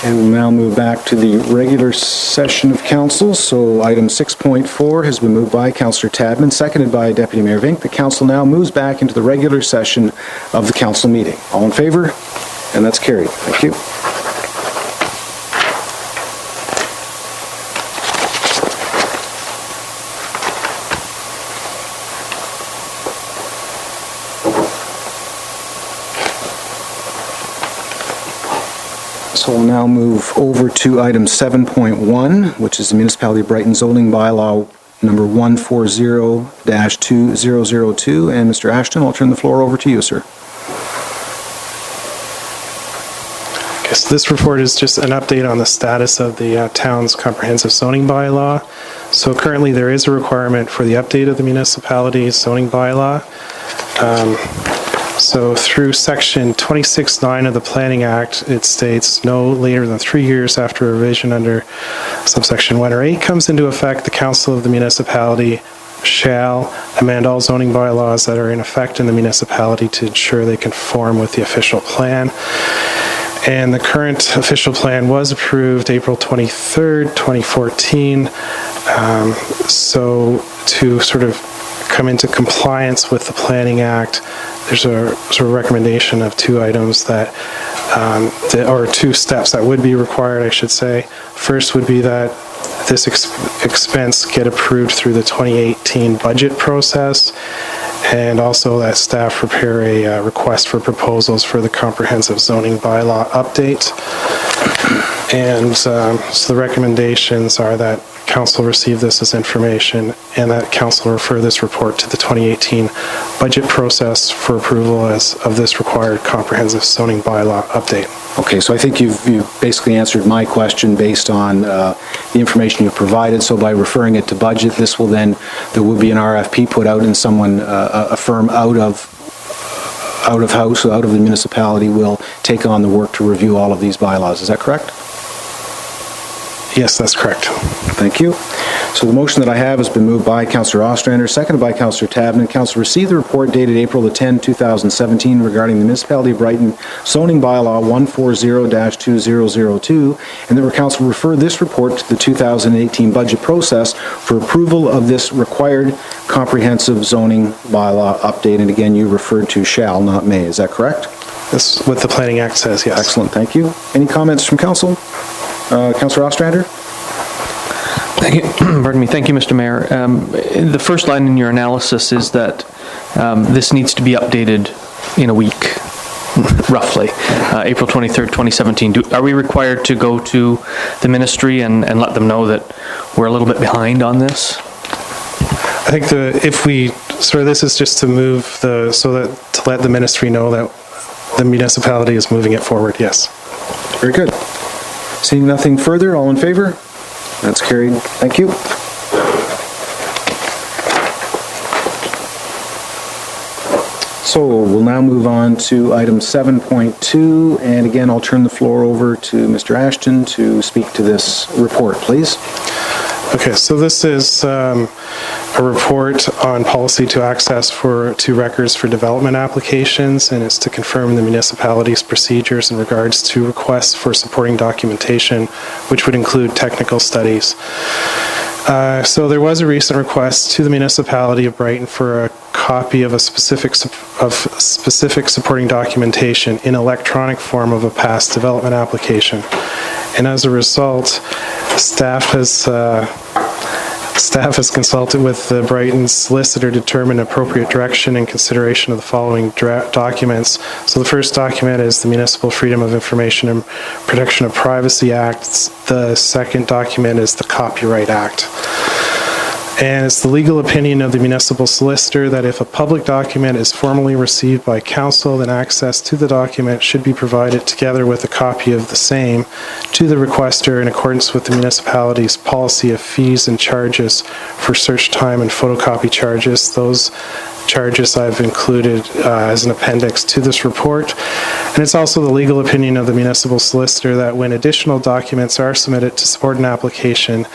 S1: And we'll now move back to the regular session of council. So item 6.4 has been moved by Councillor Tadman, seconded by Deputy Mayor Vink. The council now moves back into the regular session of the council meeting. All in favor? And that's carried. Thank you. So we'll now move over to item 7.1, which is the Municipality of Brighton zoning bylaw number 140-2002. And Mr. Ashton, I'll turn the floor over to you, sir.
S12: Okay, so this report is just an update on the status of the town's comprehensive zoning bylaw. So currently there is a requirement for the update of the municipality's zoning bylaw. So through section 26(9) of the Planning Act, it states no later than 3 years after a revision under subsection 1 or 8 comes into effect, the council of the municipality shall amend all zoning bylaws that are in effect in the municipality to ensure they conform with the official plan. And the current official plan was approved April 23rd, 2014. So to sort of come into compliance with the Planning Act, there's a sort of recommendation of 2 items that, or 2 steps that would be required, I should say. First would be that this expense get approved through the 2018 budget process, and also that staff prepare a request for proposals for the comprehensive zoning bylaw update. And so the recommendations are that council receive this as information and that council refer this report to the 2018 budget process for approval of this required comprehensive zoning bylaw update.
S1: Okay, so I think you've basically answered my question based on the information you've provided. So by referring it to budget, there will be an RFP put out, and someone, a firm out of house, out of the municipality, will take on the work to review all of these bylaws. Is that correct?
S12: Yes, that's correct.
S1: Thank you. So the motion that I have has been moved by Councillor Ostrander, seconded by Councillor Tabman. Council received the report dated April the 10th, 2017 regarding the Municipality of Brighton zoning bylaw 140-2002, and the council referred this report to the 2018 budget process for approval of this required comprehensive zoning bylaw update. And again, you referred to shall, not may. Is that correct?
S12: That's what the Planning Act says, yes.
S1: Excellent, thank you. Any comments from council? Councillor Ostrander?
S2: Thank you. Pardon me. Thank you, Mr. Mayor. The first line in your analysis is that this needs to be updated in a week, roughly, April 23rd, 2017. Are we required to go to the ministry and let them know that we're a little bit behind on this?
S12: I think this is just to move to let the ministry know that the municipality is moving it forward, yes.
S1: Very good. Seeing nothing further, all in favor? That's carried. Thank you. So we'll now move on to item 7.2, and again, I'll turn the floor over to Mr. Ashton to speak to this report, please.
S12: Okay, so this is a report on policy to access to records for development applications, and it's to confirm the municipality's procedures in regards to requests for supporting documentation, which would include technical studies. So there was a recent request to the municipality of Brighton for a copy of specific supporting documentation in electronic form of a past development application. And as a result, staff has consulted with the Brighton solicitor to determine appropriate direction and consideration of the following documents. So the first document is the Municipal Freedom of Information and Protection of Privacy Act. The second document is the Copyright Act. And it's the legal opinion of the municipal solicitor that if a public document is formally received by council, then access to the document should be provided together with a copy of the same to the requester in accordance with the municipality's policy of fees and charges for search time and photocopy charges. Those charges I've included as an appendix to this report. And it's also the legal opinion of the municipal solicitor that when additional documents are submitted to support an application,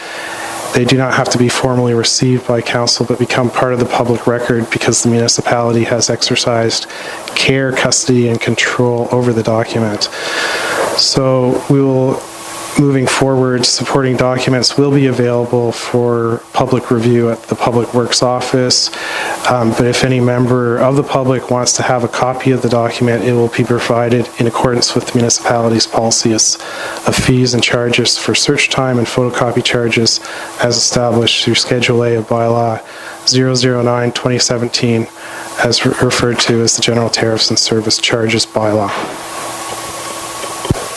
S12: they do not have to be formally received by council but become part of the public record because the municipality has exercised care, custody, and control over the document. So moving forward, supporting documents will be available for public review at the Public Works Office. But if any member of the public wants to have a copy of the document, it will be provided in accordance with the municipality's policies of fees and charges for search time and photocopy charges as established through Schedule A of Bylaw 009-2017, as referred to as the General Tariffs and Service Charges Bylaw.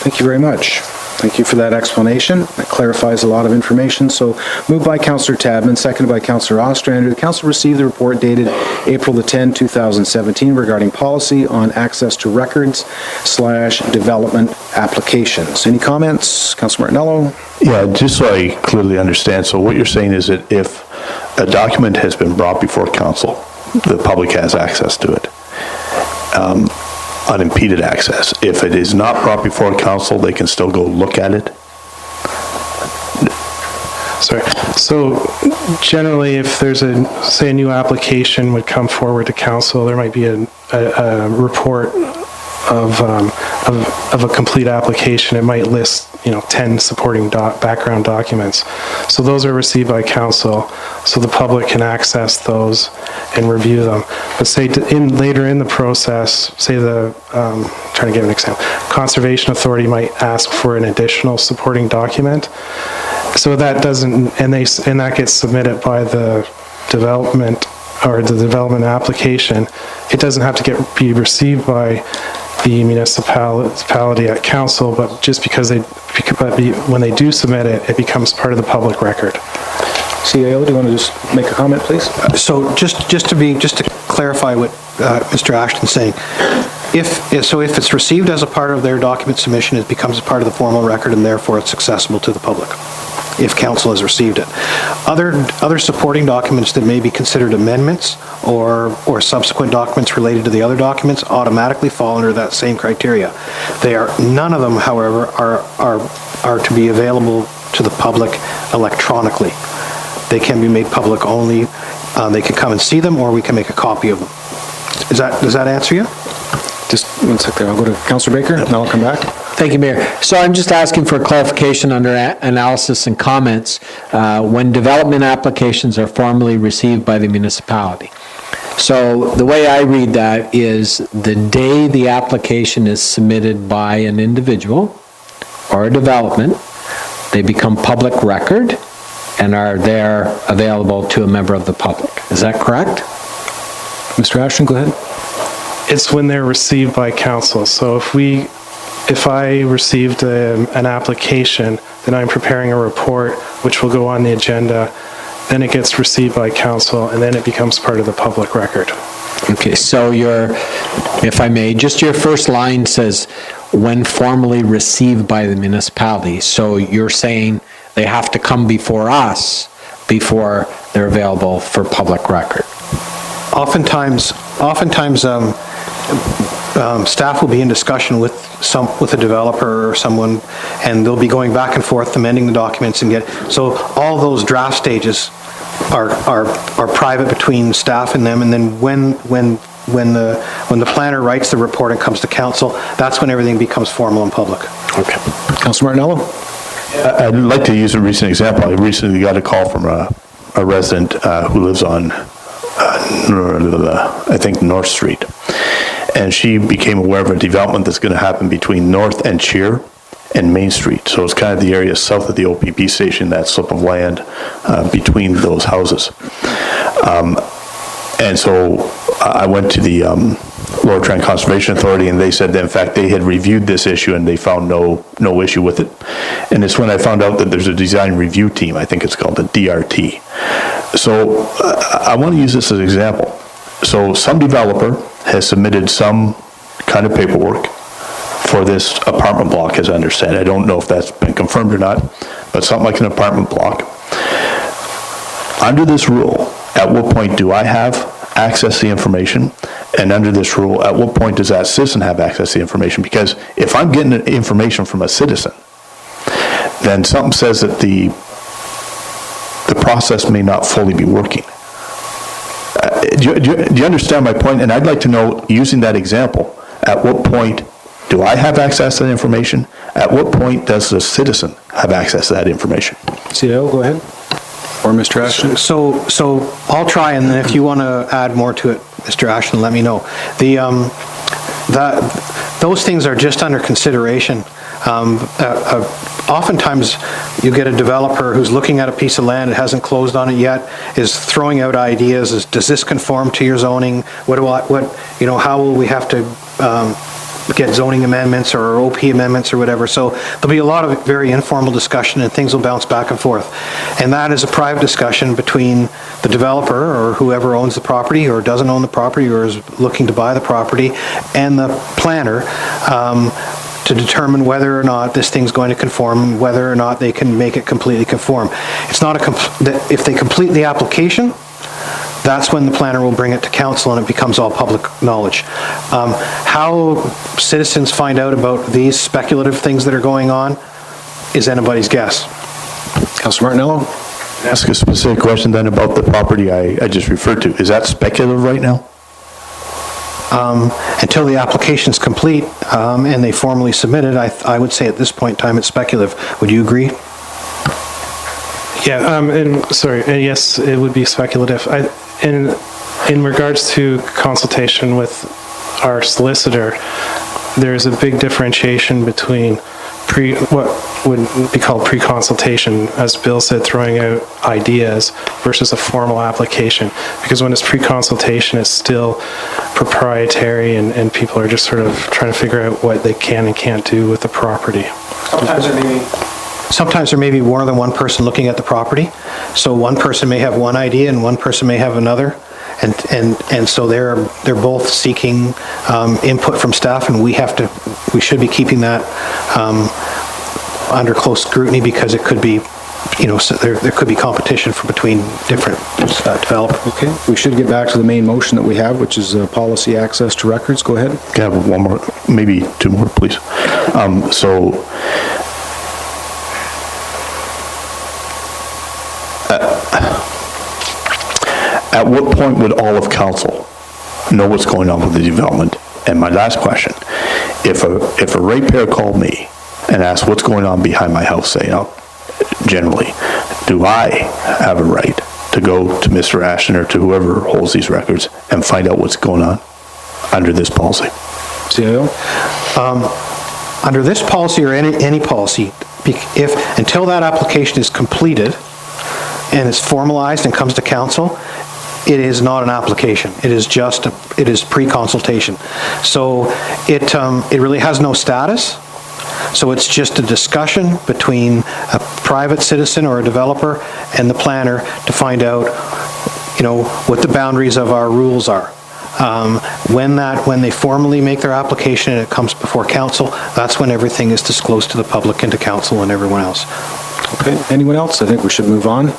S1: Thank you very much. Thank you for that explanation. That clarifies a lot of information. So moved by Councillor Tabman, seconded by Councillor Ostrander. The council received the report dated April the 10th, 2017 regarding policy on access to records / development applications. Any comments? Councillor Martinello?
S13: Yeah, just so I clearly understand. So what you're saying is that if a document has been brought before council, the public has access to it. Unimpeded access. If it is not brought before council, they can still go look at it?
S12: Sorry. So generally, if there's say a new application would come forward to council, there might be a report of a complete application. It might list 10 supporting background documents. So those are received by council, so the public can access those and review them. But say later in the process, say trying to give an example, Conservation Authority might ask for an additional supporting document. So that doesn't, and that gets submitted by the development or the development application. It doesn't have to be received by the municipality at council, but just because when they do submit it, it becomes part of the public record.
S1: CAO, do you want to just make a comment, please?
S10: So just to clarify what Mr. Ashton's saying, if it's received as a part of their document submission, it becomes a part of the formal record and therefore it's accessible to the public, if council has received it. Other supporting documents that may be considered amendments or subsequent documents related to the other documents automatically fall under that same criteria. None of them, however, are to be available to the public electronically. they can be made public only. They can come and see them, or we can make a copy of them. Does that answer you?
S1: Just one sec there, I'll go to Councillor Baker, and then I'll come back.
S7: Thank you, Mayor. So I'm just asking for clarification under analysis and comments. When development applications are formally received by the municipality. So the way I read that is the day the application is submitted by an individual or a development, they become public record and are there available to a member of the public. Is that correct?
S1: Mr. Ashton, go ahead.
S12: It's when they're received by council. So if I received an application, then I'm preparing a report which will go on the agenda, then it gets received by council, and then it becomes part of the public record.
S7: Okay, so if I may, just your first line says, when formally received by the municipality. So you're saying they have to come before us before they're available for public record?
S10: Oftentimes, staff will be in discussion with a developer or someone, and they'll be going back and forth, amending the documents so all those draft stages are private between staff and them, and then when the planner writes the report and comes to council, that's when everything becomes formal and public.
S7: Okay.
S1: Councillor Martinello?
S13: I'd like to use a recent example. I recently got a call from a resident who lives on, I think, North Street. And she became aware of a development that's going to happen between North and Cheer and Main Street. So it's kind of the area south of the OPP station, that slip of land between those houses. And so I went to the Lower Trent Conservation Authority, and they said that in fact they had reviewed this issue and they found no issue with it. And it's when I found out that there's a design review team, I think it's called the DRT. So I want to use this as an example. So some developer has submitted some kind of paperwork for this apartment block, as I understand. I don't know if that's been confirmed or not, but something like an apartment block. Under this rule, at what point do I have access to the information? And under this rule, at what point does that citizen have access to the information? Because if I'm getting information from a citizen, then something says that the process may not fully be working. Do you understand my point? And I'd like to know, using that example, at what point do I have access to that information? At what point does the citizen have access to that information?
S1: CIO, go ahead. Or Mr. Ashton.
S10: So I'll try, and then if you want to add more to it, Mr. Ashton, let me know. Those things are just under consideration. Oftentimes, you get a developer who's looking at a piece of land, it hasn't closed on it yet, is throwing out ideas. Does this conform to your zoning? How will we have to get zoning amendments or OP amendments or whatever? So there'll be a lot of very informal discussion, and things will bounce back and forth. And that is a private discussion between the developer or whoever owns the property or doesn't own the property or is looking to buy the property and the planner, to determine whether or not this thing's going to conform, whether or not they can make it completely conform. It's not if they complete the application, that's when the planner will bring it to council and it becomes all public knowledge. How citizens find out about these speculative things that are going on is anybody's guess.
S1: Councillor Martinello?
S13: Ask a specific question then about the property I just referred to. Is that speculative right now?
S10: Until the application's complete and they formally submit it, I would say at this point in time it's speculative. Would you agree?
S12: Yeah, yes, it would be speculative. In regards to consultation with our solicitor, there's a big differentiation between what would be called pre-consultation, as Bill said, throwing out ideas, versus a formal application. Because when it's pre-consultation, it's still proprietary and people are just sort of trying to figure out what they can and can't do with the property.
S10: Sometimes there may be more than one person looking at the property. So one person may have one idea and one person may have another. And so they're both seeking input from staff, and we should be keeping that under close scrutiny, because it could be, there could be competition between different developers.
S1: Okay, we should get back to the main motion that we have, which is policy access to records. Go ahead.
S13: Can I have one more, maybe two more, please? At what point would all of council know what's going on with the development? And my last question, if a ratepayer called me and asked what's going on behind my house, say, generally, do I have a right to go to Mr. Ashton or to whoever holds these records and find out what's going on under this policy?
S1: CIO?
S10: Under this policy or any policy, until that application is completed and is formalized and comes to council, it is not an application. It is just, it is pre-consultation. So it really has no status. So it's just a discussion between a private citizen or a developer and the planner to find out, what the boundaries of our rules are. When they formally make their application and it comes before council, that's when everything is disclosed to the public and to council and everyone else.
S1: Okay, anyone else? I think we should move on.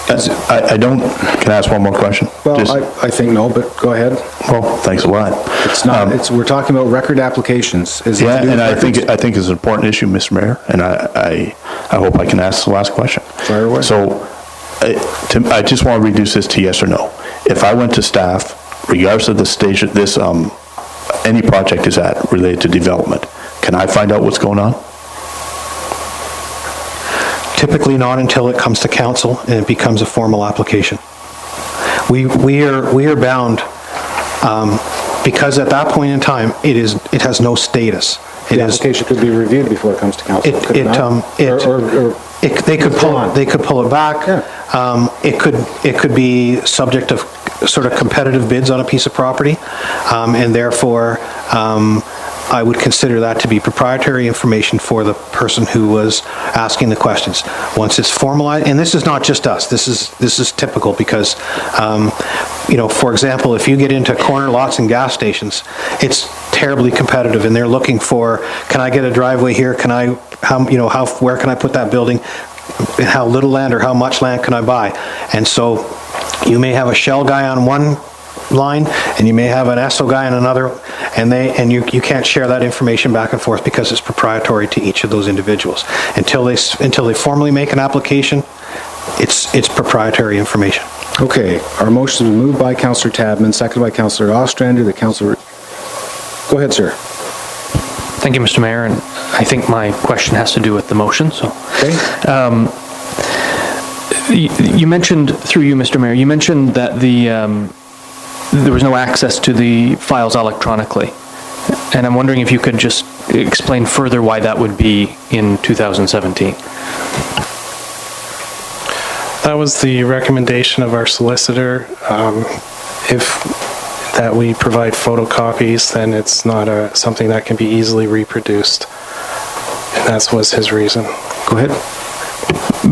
S13: Can I ask one more question?
S1: Well, I think no, but go ahead.
S13: Well, thanks a lot.
S1: It's not, we're talking about record applications.
S13: Yeah, and I think it's an important issue, Mr. Mayor, and I hope I can ask the last question.
S1: Fire away.
S13: So, I just want to reduce this to yes or no. If I went to staff, regardless of the stage that this, any project is at related to development, can I find out what's going on?
S10: Typically not until it comes to council and it becomes a formal application. We are bound, because at that point in time, it has no status.
S1: The application could be reviewed before it comes to council.
S10: They could pull it back.
S1: Yeah.
S10: It could be subject of sort of competitive bids on a piece of property, and therefore, I would consider that to be proprietary information for the person who was asking the questions. Once it's formalized, and this is not just us, this is typical because, for example, if you get into corner lots and gas stations, it's terribly competitive and they're looking for, can I get a driveway here? Where can I put that building? And how little land or how much land can I buy? And so you may have a Shell guy on one line and you may have an Esso guy on another, and you can't share that information back and forth because it's proprietary to each of those individuals. Until they formally make an application, it's proprietary information.
S1: Okay, our motion is moved by Councillor Tadman, seconded by Councillor Ostrander. Go ahead, sir.
S2: Thank you, Mr. Mayor, and I think my question has to do with the motion, so.
S1: Okay.
S2: You mentioned, through you, Mr. Mayor, you mentioned that there was no access to the files electronically. And I'm wondering if you could just explain further why that would be in 2017.
S12: That was the recommendation of our solicitor. That we provide photocopies, then it's not something that can be easily reproduced. And that was his reason.
S1: Go ahead.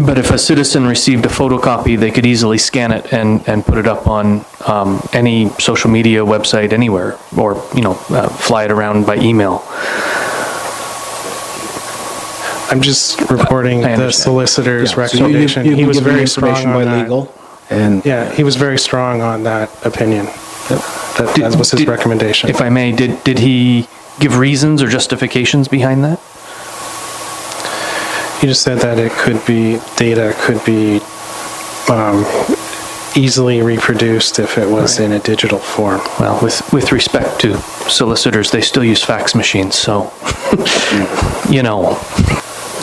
S2: But if a citizen received a photocopy, they could easily scan it and put it up on any social media website anywhere, or fly it around by email.
S12: I'm just reporting the solicitor's recommendation.
S1: So you
S12: he was
S1: give
S12: very strong on
S1: by
S12: that.
S1: legal, and
S12: Yeah, he was very strong on that opinion.
S1: Yep.
S12: That was his recommendation.
S2: If I may, did he give reasons or justifications behind that?
S12: He just said that data could be easily reproduced if it was in a digital form.
S2: Well, with respect to solicitors, they still use fax machines, so,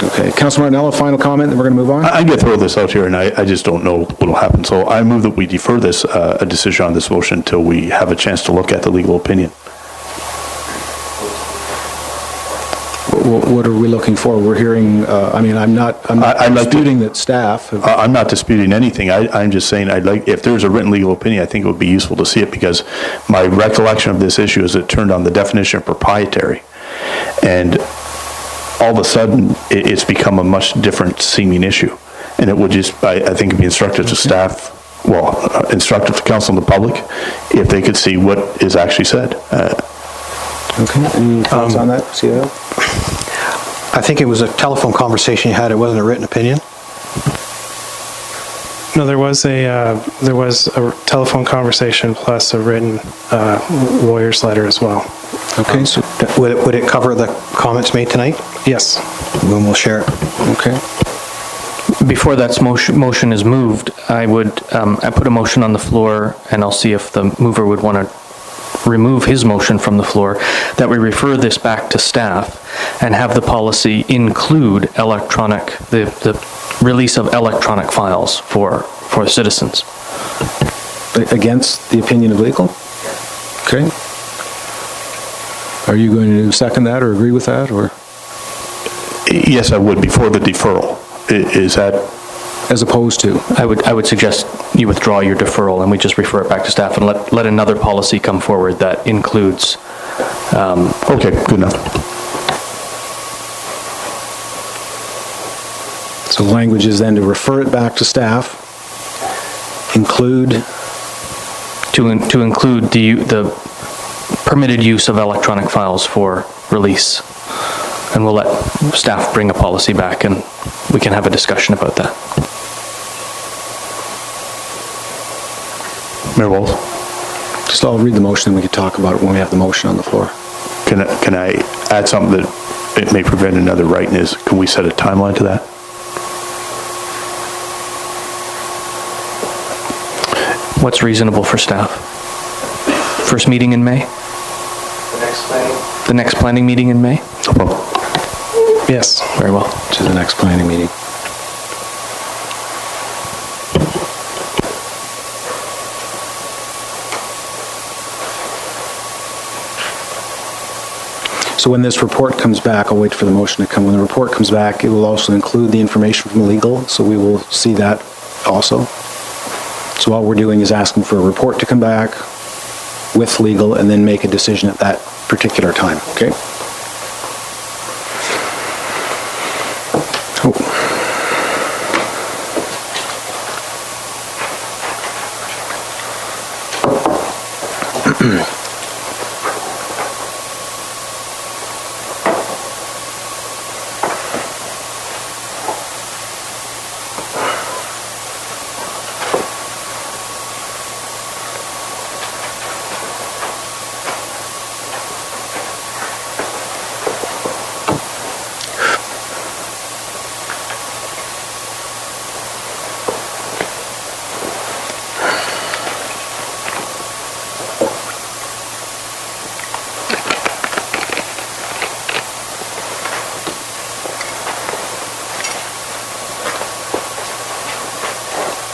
S1: Okay, Councilor Martinello, final comment, then we're going to move on?
S13: I'm going to throw this out here, and I just don't know what will happen. So I move that we defer this, a decision on this motion until we have a chance to look at the legal opinion.
S1: What are we looking for? We're hearing, I'm not disputing that staff have...
S13: I'm not disputing anything. I'm just saying if there's a written legal opinion, I think it would be useful to see it, because my recollection of this issue is it turned on the definition of proprietary. And all of a sudden, it's become a much different seeming issue. And it would just, I think it'd be instructive to staff, instructive to council and the public, if they could see what is actually said.
S1: Okay, any thoughts on that, CIO?
S10: I think it was a telephone conversation you had, it wasn't a written opinion.
S12: No, there was a telephone conversation plus a written lawyer's letter as well.
S10: Okay, so would it cover the comments made tonight?
S12: Yes.
S10: Then we'll share it.
S1: Okay.
S2: Before that motion is moved, I put a motion on the floor, and I'll see if the mover would want to remove his motion from the floor, that we refer this back to staff and have the policy include the release of electronic files for citizens.
S1: Against the opinion of legal? Okay. Are you going to second that or agree with that, or?
S13: Yes, I would, before the deferral. Is that?
S1: As opposed to?
S2: I would suggest you withdraw your deferral and we just refer it back to staff and let another policy come forward that includes.
S13: Okay, good enough.
S1: So the language is then to refer it back to staff, include?
S2: To include the permitted use of electronic files for release. And we'll let staff bring a policy back and we can have a discussion about that.
S13: Mayor Walls?
S1: Just I'll read the motion and we can talk about it when we have the motion on the floor.
S13: Can I add something that it may prevent another right, and is, can we set a timeline to that?
S2: What's reasonable for staff? First meeting in May? The next planning meeting in May?
S13: No problem.
S12: Yes.
S2: Very well.
S1: To the next planning meeting. So when this report comes back, I'll wait for the motion to come. When the report comes back, it will also include the information from legal, so we will see that also. So all we're doing is asking for a report to come back with legal and then make a decision at that particular time, okay?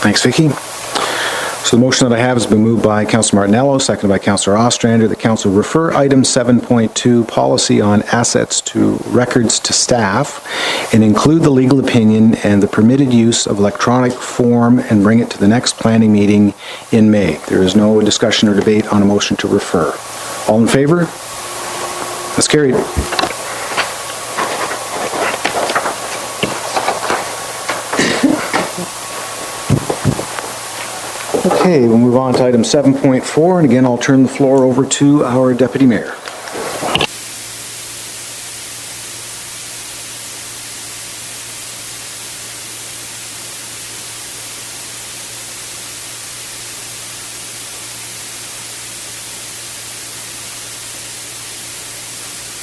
S1: Thanks, Vicky. So the motion that I have has been moved by Councilor Martinello, seconded by Councilor Ostrander. The council refer item 7.2, policy on assets to records to staff, and include the legal opinion and the permitted use of electronic form and bring it to the next planning meeting in May. There is no discussion or debate on a motion to refer. All in favor? That's carried. Okay, we'll move on to item 7.4, and again, I'll turn the floor over to our Deputy Mayor.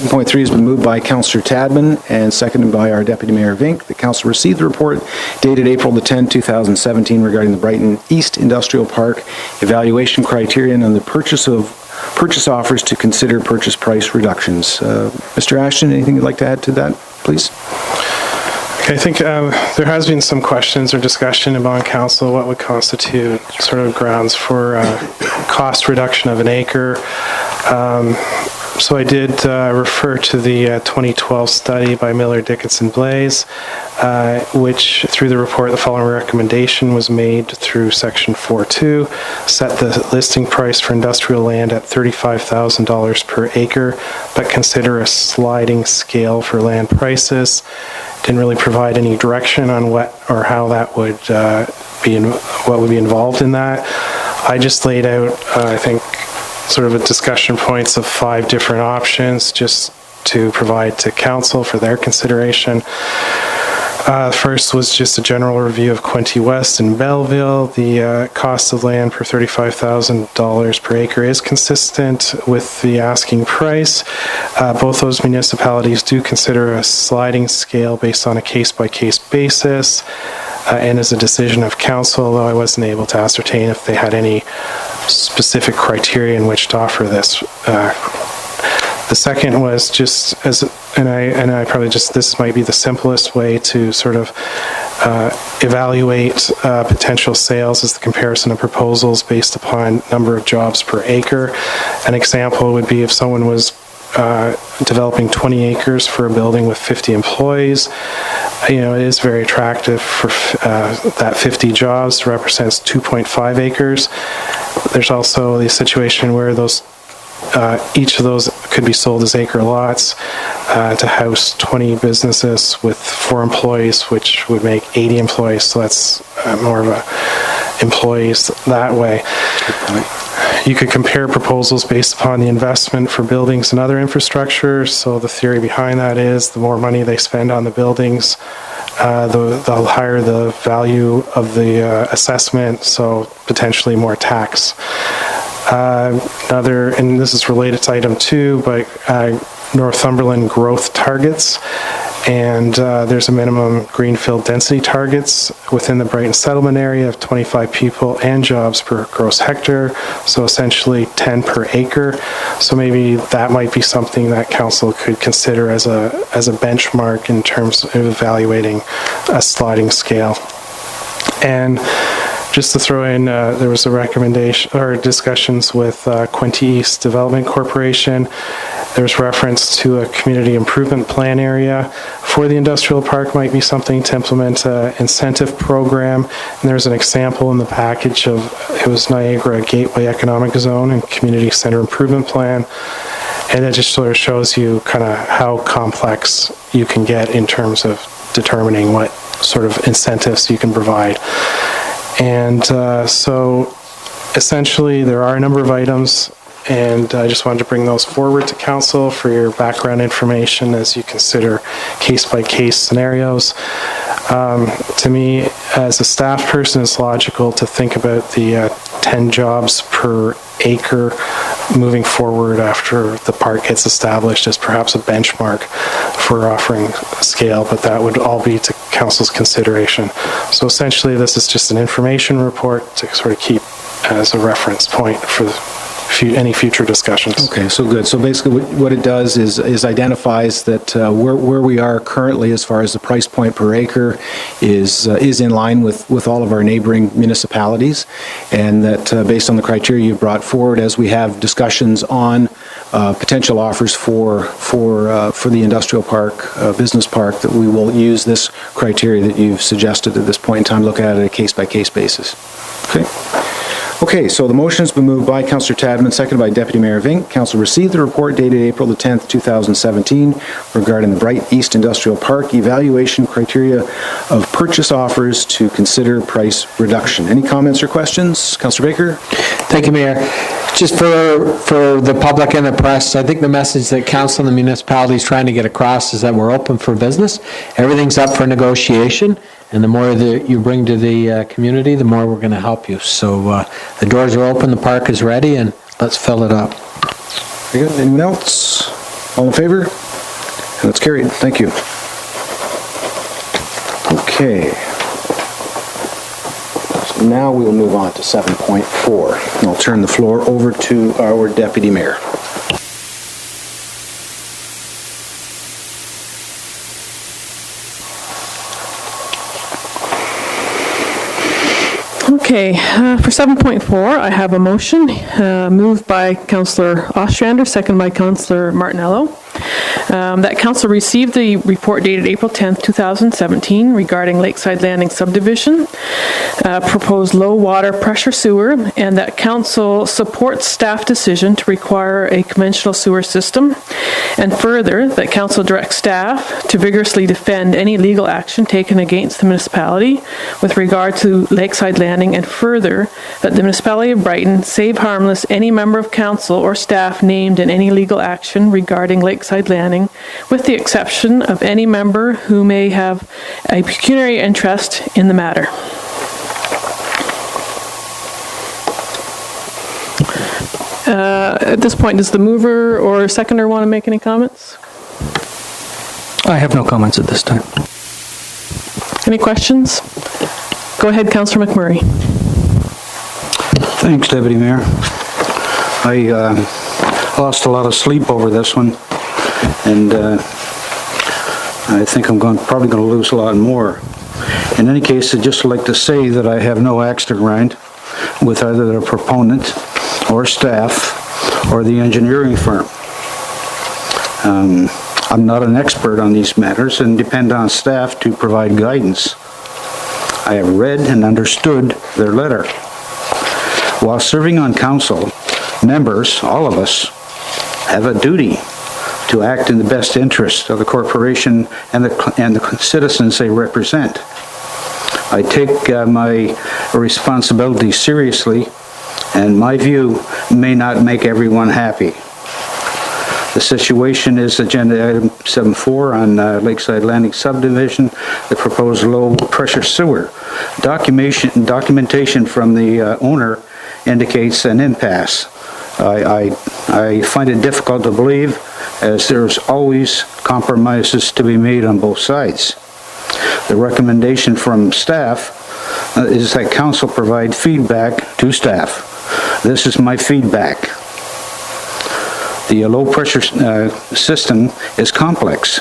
S1: Point 3 has been moved by Councillor Tadman and seconded by our Deputy Mayor Vink. The council received the report dated April the 10th, 2017 regarding the Brighton East Industrial Park evaluation criterion and the purchase offers to consider purchase price reductions. Mr. Ashton, anything you'd like to add to that, please?
S12: Okay, I think there has been some questions or discussion among council what would constitute sort of grounds for cost reduction of an acre. So I did refer to the 2012 study by Miller Dickinson Blaze, which through the report the following recommendation was made through section 4.2, set the listing price for industrial land at $35,000 per acre, but consider a sliding scale for land prices. Didn't really provide any direction on what or how that would what would be involved in that. I just laid out, I think, sort of a discussion points of 5 different options just to provide to council for their consideration. First was just a general review of Quinte West and Belleville. The cost of land per $35,000 per acre is consistent with the asking price. Both those municipalities do consider a sliding scale based on a case-by-case basis. and is a decision of council, although I wasn't able to ascertain if they had any specific criteria in which to offer this. The second was just as, and I probably just, this might be the simplest way to sort of evaluate potential sales, is the comparison of proposals based upon number of jobs per acre. An example would be if someone was developing 20 acres for a building with 50 employees, it is very attractive for that 50 jobs represents 2.5 acres. There's also the situation where those each of those could be sold as acre lots to house 20 businesses with 4 employees, which would make 80 employees. So that's more of a employees that way. You could compare proposals based upon the investment for buildings and other infrastructure. So the theory behind that is the more money they spend on the buildings, the higher the value of the assessment, so potentially more tax. Another, and this is related to item 2, but Northumberland growth targets, and there's a minimum greenfield density targets within the Brighton settlement area of 25 people and jobs per gross hectare, so essentially 10 per acre. So maybe that might be something that council could consider as a benchmark in terms of evaluating a sliding scale. And just to throw in, there was a recommendation or discussions with Quinte East Development Corporation. There's reference to a community improvement plan area for the industrial park might be something to implement an incentive program. And there's an example in the package of, it was Niagara Gateway Economic Zone and Community Center Improvement Plan. And it just sort of shows you kind of how complex you can get in terms of determining what sort of incentives you can provide. And so essentially there are a number of items, and I just wanted to bring those forward to council for your background information as you consider case-by-case scenarios. To me, as a staff person, it's logical to think about the 10 jobs per acre moving forward after the park gets established as perhaps a benchmark for offering scale, but that would all be to council's consideration. So essentially, this is just an information report to sort of keep as a reference point for any future discussions.
S1: Okay, so good. So basically what it does is identifies that where we are currently as far as the price point per acre is in line with all of our neighboring municipalities, and that based on the criteria you've brought forward, as we have discussions on potential offers for the industrial park, business park, that we will use this criteria that you've suggested at this point in time, look at it a case-by-case basis. Okay. Okay, so the motion's been moved by Councillor Tadman, seconded by Deputy Mayor Vink. Council received the report dated April the 10th, 2017 regarding the Bright East Industrial Park evaluation criteria of purchase offers to consider price reduction. Any comments or questions? Councillor Baker?
S7: Thank you, Mayor. Just for the public and the press, I think the message that council and the municipality is trying to get across is that we're open for business. Everything's up for negotiation, and the more that you bring to the community, the more we're going to help you. So the doors are open, the park is ready, and let's fill it up.
S1: Very good. Anyone else? All in favor? And that's carried. Thank you. Okay. So now we will move on to 7.4. And I'll turn the floor over to our Deputy Mayor.
S4: Okay, for 7.4, I have a motion moved by Councillor Ostrander, seconded by Councillor Martinello, that council received the report dated April 10th, 2017 regarding Lakeside Landing subdivision, proposed low water pressure sewer, and that council supports staff decision to require a conventional sewer system, and further, that council directs staff to vigorously defend any legal action taken against the municipality with regard to Lakeside Landing, and further, that the municipality of Brighton save harmless any member of council or staff named in any legal action regarding Lakeside Landing, with the exception of any member who may have a pecuniary interest in the matter. At this point, does the mover or seconder want to make any comments?
S2: I have no comments at this time.
S4: Any questions? Go ahead, Councillor McMurray.
S11: Thanks, Deputy Mayor. I lost a lot of sleep over this one, and I think I'm probably going to lose a lot more. In any case, I'd just like to say that I have no axe to grind with either the proponent or staff or the engineering firm. I'm not an expert on these matters and depend on staff to provide guidance. I have read and understood their letter. While serving on council, members, all of us, have a duty to act in the best interest of the corporation and the citizens they represent. I take my responsibility seriously, and my view may not make everyone happy. The situation is Agenda Item 7.4 on Lakeside Landing subdivision, the proposed low-pressure sewer. Documentation from the owner indicates an impasse. I find it difficult to believe, as there's always compromises to be made on both sides. The recommendation from staff is that council provide feedback to staff. This is my feedback. The low-pressure system is complex,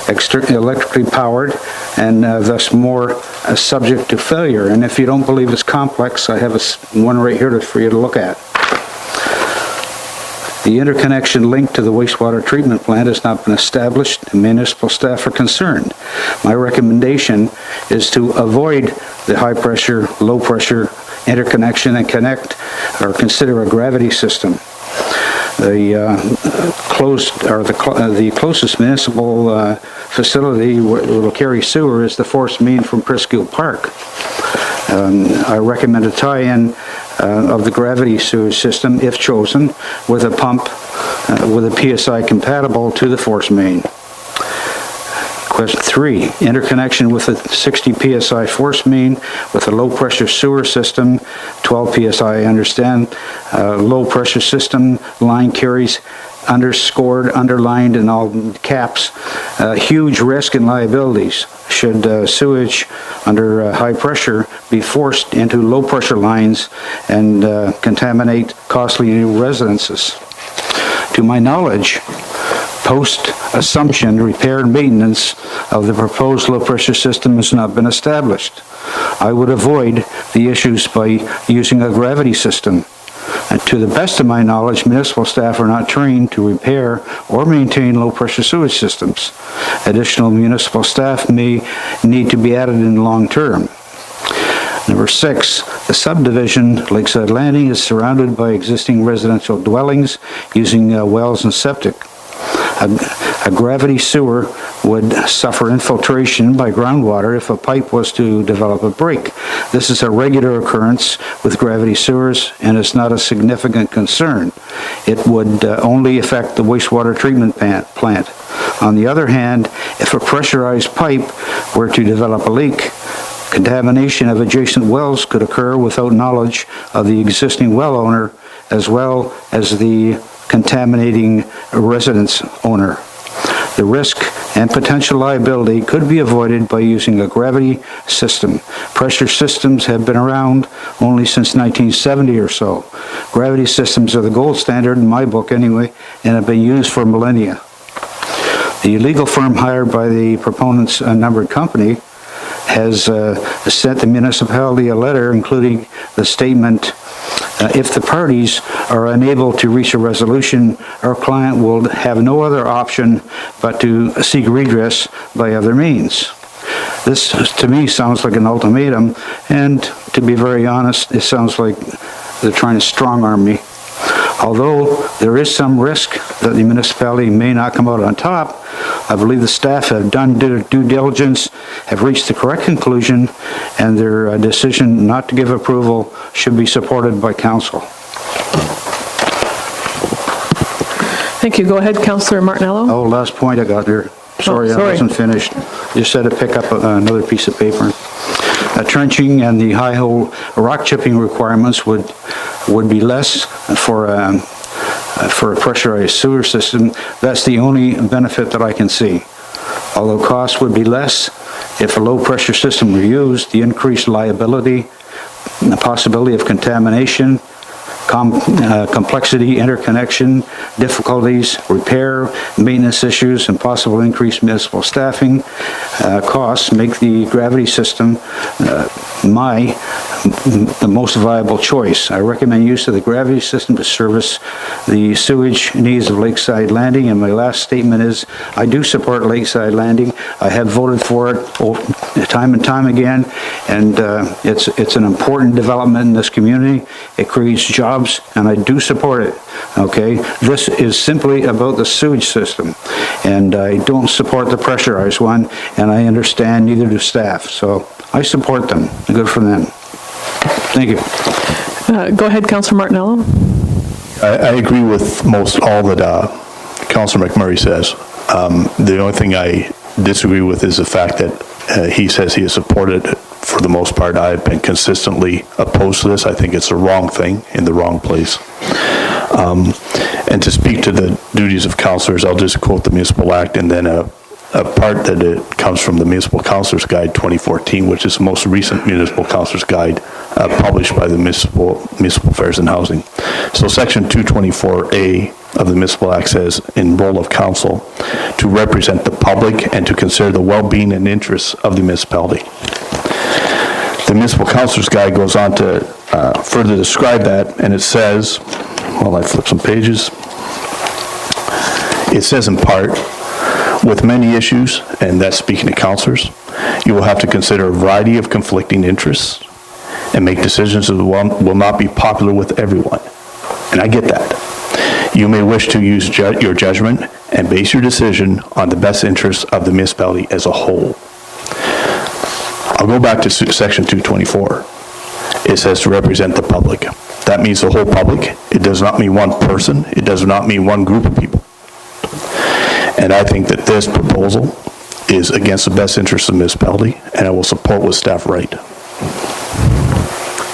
S11: electrically powered, and thus more subject to failure. And if you don't believe it's complex, I have one right here for you to look at. The interconnection link to the wastewater treatment plant has not been established, and municipal staff are concerned. My recommendation is to avoid the high-pressure, low-pressure interconnection and connect or consider a gravity system. The closest municipal facility that will carry sewer is the force main from Presqu'île Park. I recommend a tie-in of the gravity sewage system, if chosen, with a pump with a PSI compatible to the force main. Question 3, interconnection with a 60 PSI force main with a low-pressure sewer system, 12 PSI, I understand. Low-pressure system line carries underscored, underlined, in all caps, huge risk and liabilities should sewage under high pressure be forced into low pressure lines and contaminate costly new residences. To my knowledge, post-assumption repair and maintenance of the proposed low-pressure system has not been established. I would avoid the issues by using a gravity system. And to the best of my knowledge, municipal staff are not trained to repair or maintain low-pressure sewage systems. Additional municipal staff may need to be added in the long term. Number 6, the subdivision, Lakeside Landing, is surrounded by existing residential dwellings using wells and septic. A gravity sewer would suffer infiltration by groundwater if a pipe was to develop a break. This is a regular occurrence with gravity sewers and is not a significant concern. It would only affect the wastewater treatment plant. On the other hand, if a pressurized pipe were to develop a leak, contamination of adjacent wells could occur without knowledge of the existing well owner as well as the contaminating residence owner. The risk and potential liability could be avoided by using a gravity system. Pressure systems have been around only since 1970 or so. Gravity systems are the gold standard in my book anyway, and have been used for millennia. The legal firm hired by the proponent's numbered company has sent the municipality a letter including the statement, if the parties are unable to reach a resolution, our client will have no other option but to seek redress by other means. This, to me, sounds like an ultimatum, and to be very honest, it sounds like they're trying to strong-arm me. Although there is some risk that the municipality may not come out on top, I believe the staff have done due diligence, have reached the correct conclusion, and their decision not to give approval should be supported by council.
S4: Thank you. Go ahead, Councillor Martinello.
S11: Oh, last point I got there. Sorry, I wasn't finished. Just had to pick up another piece of paper. Trenching and the high-hole rock chipping requirements would be less for a pressurized sewer system. That's the only benefit that I can see. Although costs would be less if a low-pressure system were used, the increased liability, the possibility of contamination, complexity, interconnection, difficulties, repair, maintenance issues, and possible increased municipal staffing costs make the gravity system the most viable choice. I recommend use of the gravity system to service the sewage needs of Lakeside Landing, and my last statement is I do support Lakeside Landing. I have voted for it time and time again, and it's an important development in this community. It creates jobs, and I do support it, okay? This is simply about the sewage system, and I don't support the pressurized one, and I understand neither do staff, so I support them. Good for them. Thank you.
S4: Go ahead, Councillor Martinello.
S13: I agree with most all that Councillor McMurray says. The only thing I disagree with is the fact that he says he has supported it. For the most part, I've been consistently opposed to this. I think it's the wrong thing in the wrong place. And to speak to the duties of councillors, I'll just quote the Municipal Act and then a part that it comes from the Municipal Councillors Guide 2014, which is the most recent Municipal Councillors Guide published by the Municipal Affairs and Housing. So Section 224A of the Municipal Act says, in role of council, to represent the public and to consider the well-being and interests of the municipality. The Municipal Councillors Guide goes on to further describe that, and it says, well, I flip some pages. It says in part, with many issues, and that's speaking to councillors, you will have to consider a variety of conflicting interests and make decisions that will not be popular with everyone. And I get that. You may wish to use your judgment and base your decision on the best interests of the municipality as a whole. I'll go back to Section 224. It says to represent the public. That means the whole public. It does not mean one person. It does not mean one group of people. And I think that this proposal is against the best interests of the municipality, and I will support what staff write.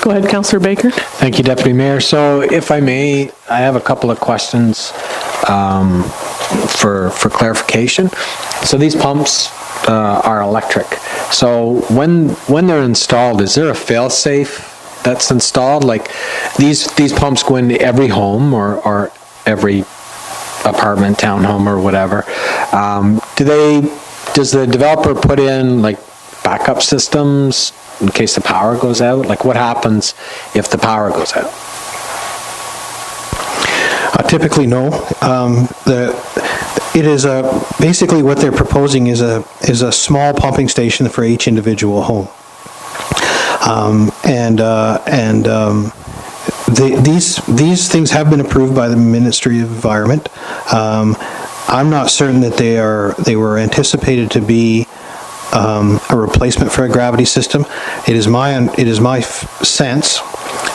S4: Go ahead, Councillor Baker.
S7: Thank you, Deputy Mayor. So if I may, I have a couple of questions for clarification. So these pumps are electric. So when they're installed, is there a fail-safe that's installed? Like these pumps go into every home or every apartment, townhome, or whatever. Does the developer put in like backup systems in case the power goes out? Like what happens if the power goes out?
S10: Typically, no. It is basically what they're proposing is a small pumping station for each individual home. These things have been approved by the Ministry of Environment. I'm not certain that they were anticipated to be a replacement for a gravity system. It is my sense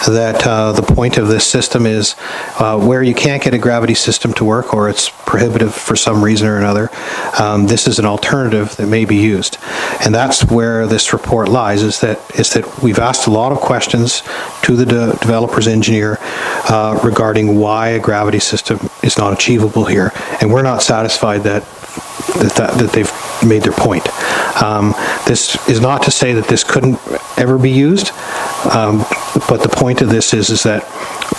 S10: that the point of this system is where you can't get a gravity system to work or it's prohibitive for some reason or another, this is an alternative that may be used. And that's where this report lies, is that we've asked a lot of questions to the developer's engineer regarding why a gravity system is not achievable here. And we're not satisfied that they've made their point. This is not to say that this couldn't ever be used, but the point of this is that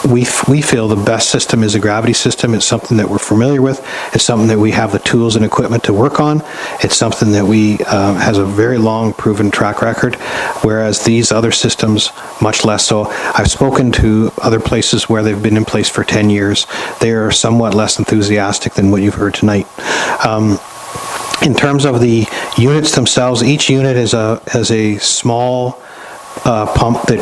S10: we feel the best system is a gravity system. It's something that we're familiar with. It's something that we have the tools and equipment to work on. It's something that has a very long proven track record, whereas these other systems, much less so. I've spoken to other places where they've been in place for 10 years. They are somewhat less enthusiastic than what you've heard tonight. In terms of the units themselves, each unit has a small pump that,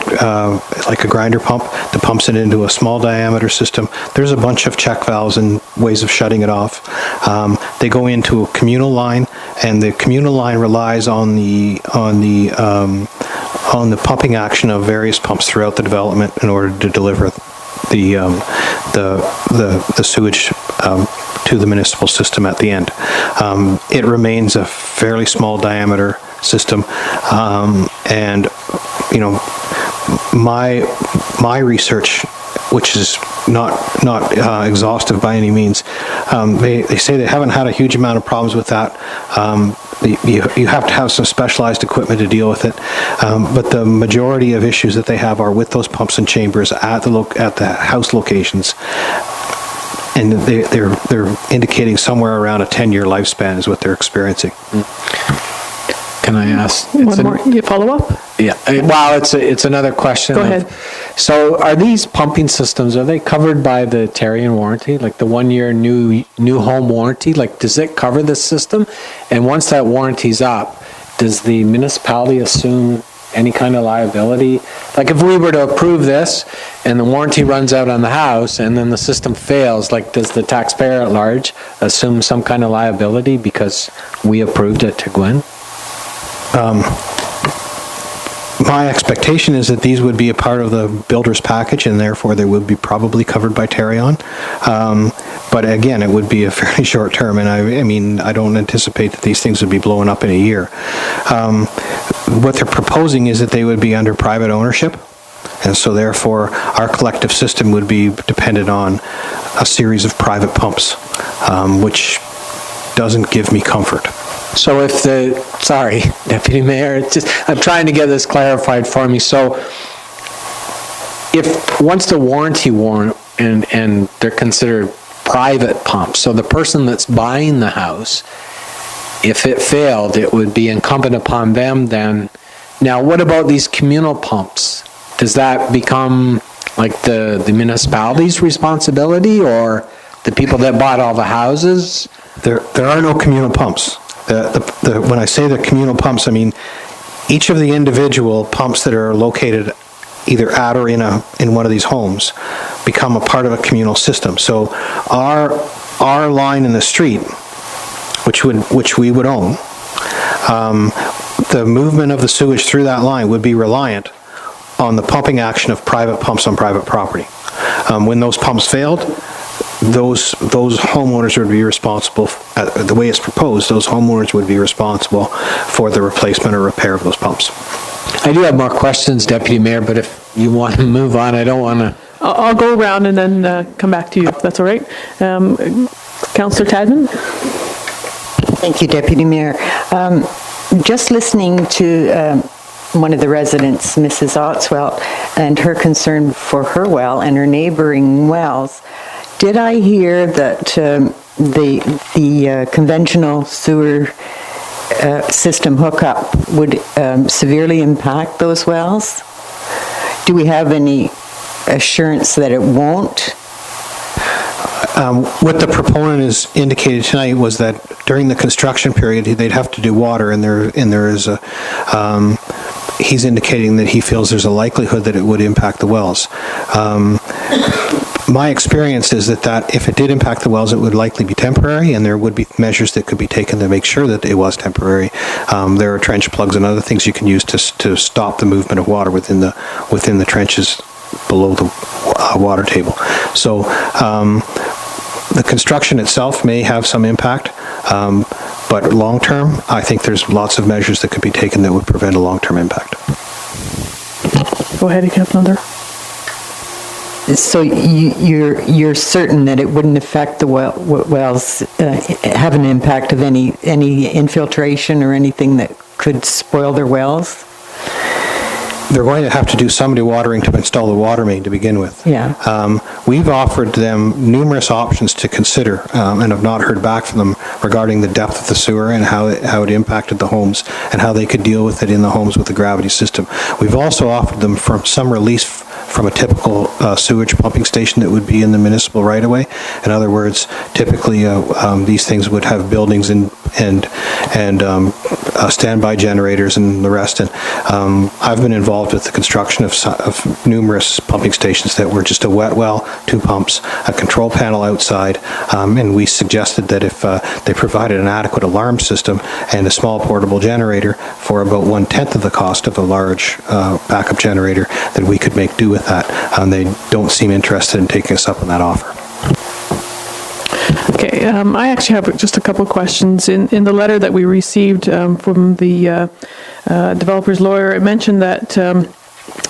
S10: like a grinder pump, that pumps it into a small diameter system. There's a bunch of check valves and ways of shutting it off. They go into a communal line, and the communal line relies on the pumping action of various pumps throughout the development in order to deliver the sewage to the municipal system at the end. It remains a fairly small diameter system, and you know, my research, which is not exhaustive by any means, they say they haven't had a huge amount of problems with that. you have to have some specialized equipment to deal with it. But the majority of issues that they have are with those pumps and chambers at the house locations. And they're indicating somewhere around a 10-year lifespan is what they're experiencing.
S7: Can I ask?
S4: One more, you follow up?
S7: Yeah, well, it's another question.
S4: Go
S7: of-
S4: ahead.
S7: So are these pumping systems, are they covered by the Tarion warranty, like the 1-year new home warranty? Like, does it cover this system? And once that warranty's up, does the municipality assume any kind of liability? Like, if we were to approve this and the warranty runs out on the house and then the system fails, like, does the taxpayer at large assume some kind of liability because we approved it to Gwen?
S10: My expectation is that these would be a part of the builder's package, and therefore they would be probably covered by Tarion. But again, it would be a fairly short term, and I mean, I don't anticipate that these things would be blowing up in a year. What they're proposing is that they would be under private ownership, and so therefore our collective system would be dependent on a series of private pumps, which doesn't give me comfort.
S7: So if sorry, Deputy Mayor, I'm trying to get this clarified for me. So if, once the warranty warrant, and they're considered private pumps, so the person that's buying the house, if it failed, it would be incumbent upon them then. Now, what about these communal pumps? Does that become like the municipality's responsibility, or the people that bought all the houses?
S10: There are no communal pumps. When I say the communal pumps, I mean each of the individual pumps that are located either at or in one of these homes become a part of a communal system. So our line in the street, which we would own, the movement of the sewage through that line would be reliant on the pumping action of private pumps on private property. When those pumps failed, those homeowners would be responsible, the way it's proposed, those homeowners would be responsible for the replacement or repair of those pumps.
S7: I do have more questions, Deputy Mayor, but if you want to move on, I don't want to.
S4: I'll go around and then come back to you, if that's all right. Councillor Tadman?
S14: Thank you, Deputy Mayor. Just listening to one of the residents, Mrs. Otswell, and her concern for her well and her neighboring wells, did I hear that the conventional sewer system hookup would severely impact those wells? Do we have any assurance that it won't?
S10: What the proponent has indicated tonight was that during the construction period, they'd have to do water, and there is a, he's indicating that he feels there's a likelihood that it would impact the wells. My experience is that if it did impact the wells, it would likely be temporary, and there would be measures that could be taken to make sure that it was temporary. There are trench plugs and other things you can use to stop the movement of water within the trenches below the water table. So the construction itself may have some impact, but long term, I think there's lots of measures that could be taken that would prevent a long-term impact.
S4: Go ahead, Councillor.
S14: So you're certain that it wouldn't affect the wells, have an impact of any infiltration or anything that could spoil their wells?
S10: They're going to have to do some dewatering to install the water main to begin with.
S14: Yeah.
S10: We've offered them numerous options to consider, and have not heard back from them regarding the depth of the sewer and how it impacted the homes and how they could deal with it in the homes with the gravity system. We've also offered them some relief from a typical sewage pumping station that would be in the municipal right-of-way. In other words, typically these things would have buildings and standby generators and the rest. And I've been involved with the construction of numerous pumping stations that were just a wet well, 2 pumps, a control panel outside, and we suggested that if they provided an adequate alarm system and a small portable generator for about 1/10 of the cost of a large backup generator, that we could make do with that. They don't seem interested in taking us up on that offer.
S4: Okay, I actually have just a couple of questions. In the letter that we received from the developer's lawyer, it mentioned that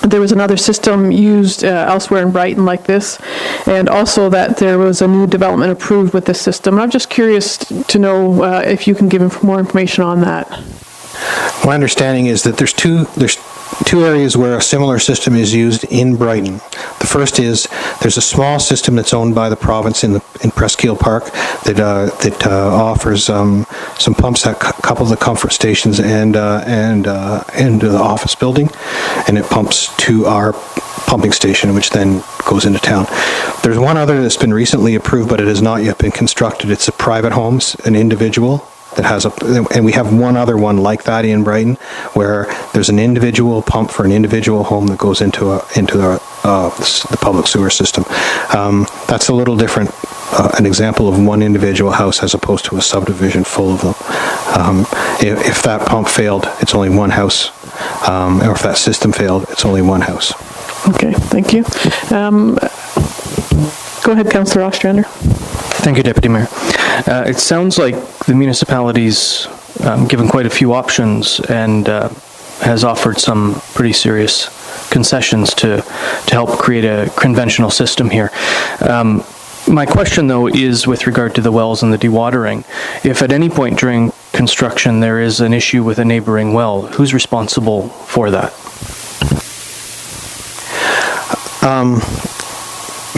S4: there was another system used elsewhere in Brighton like this, and also that there was a new development approved with this system. I'm just curious to know if you can give more information on that.
S10: My understanding is that there's two areas where a similar system is used in Brighton. The first is there's a small system that's owned by the province in Presqu'île Park that offers some pumps that couple the comfort stations and the office building, and it pumps to our pumping station, which then goes into town. There's one other that's been recently approved, but it has not yet been constructed. It's a private homes, an individual that has and we have one other one like that in Brighton, where there's an individual pump for an individual home that goes into the public sewer system. That's a little different, an example of one individual house as opposed to a subdivision full of them. If that pump failed, it's only one house, or if that system failed, it's only one house.
S4: Okay, thank you. Go ahead, Councillor Ostrander.
S2: Thank you, Deputy Mayor. It sounds like the municipality's given quite a few options and has offered some pretty serious concessions to help create a conventional system here. My question, though, is with regard to the wells and the dewatering. If at any point during construction there is an issue with a neighboring well, who's responsible for that?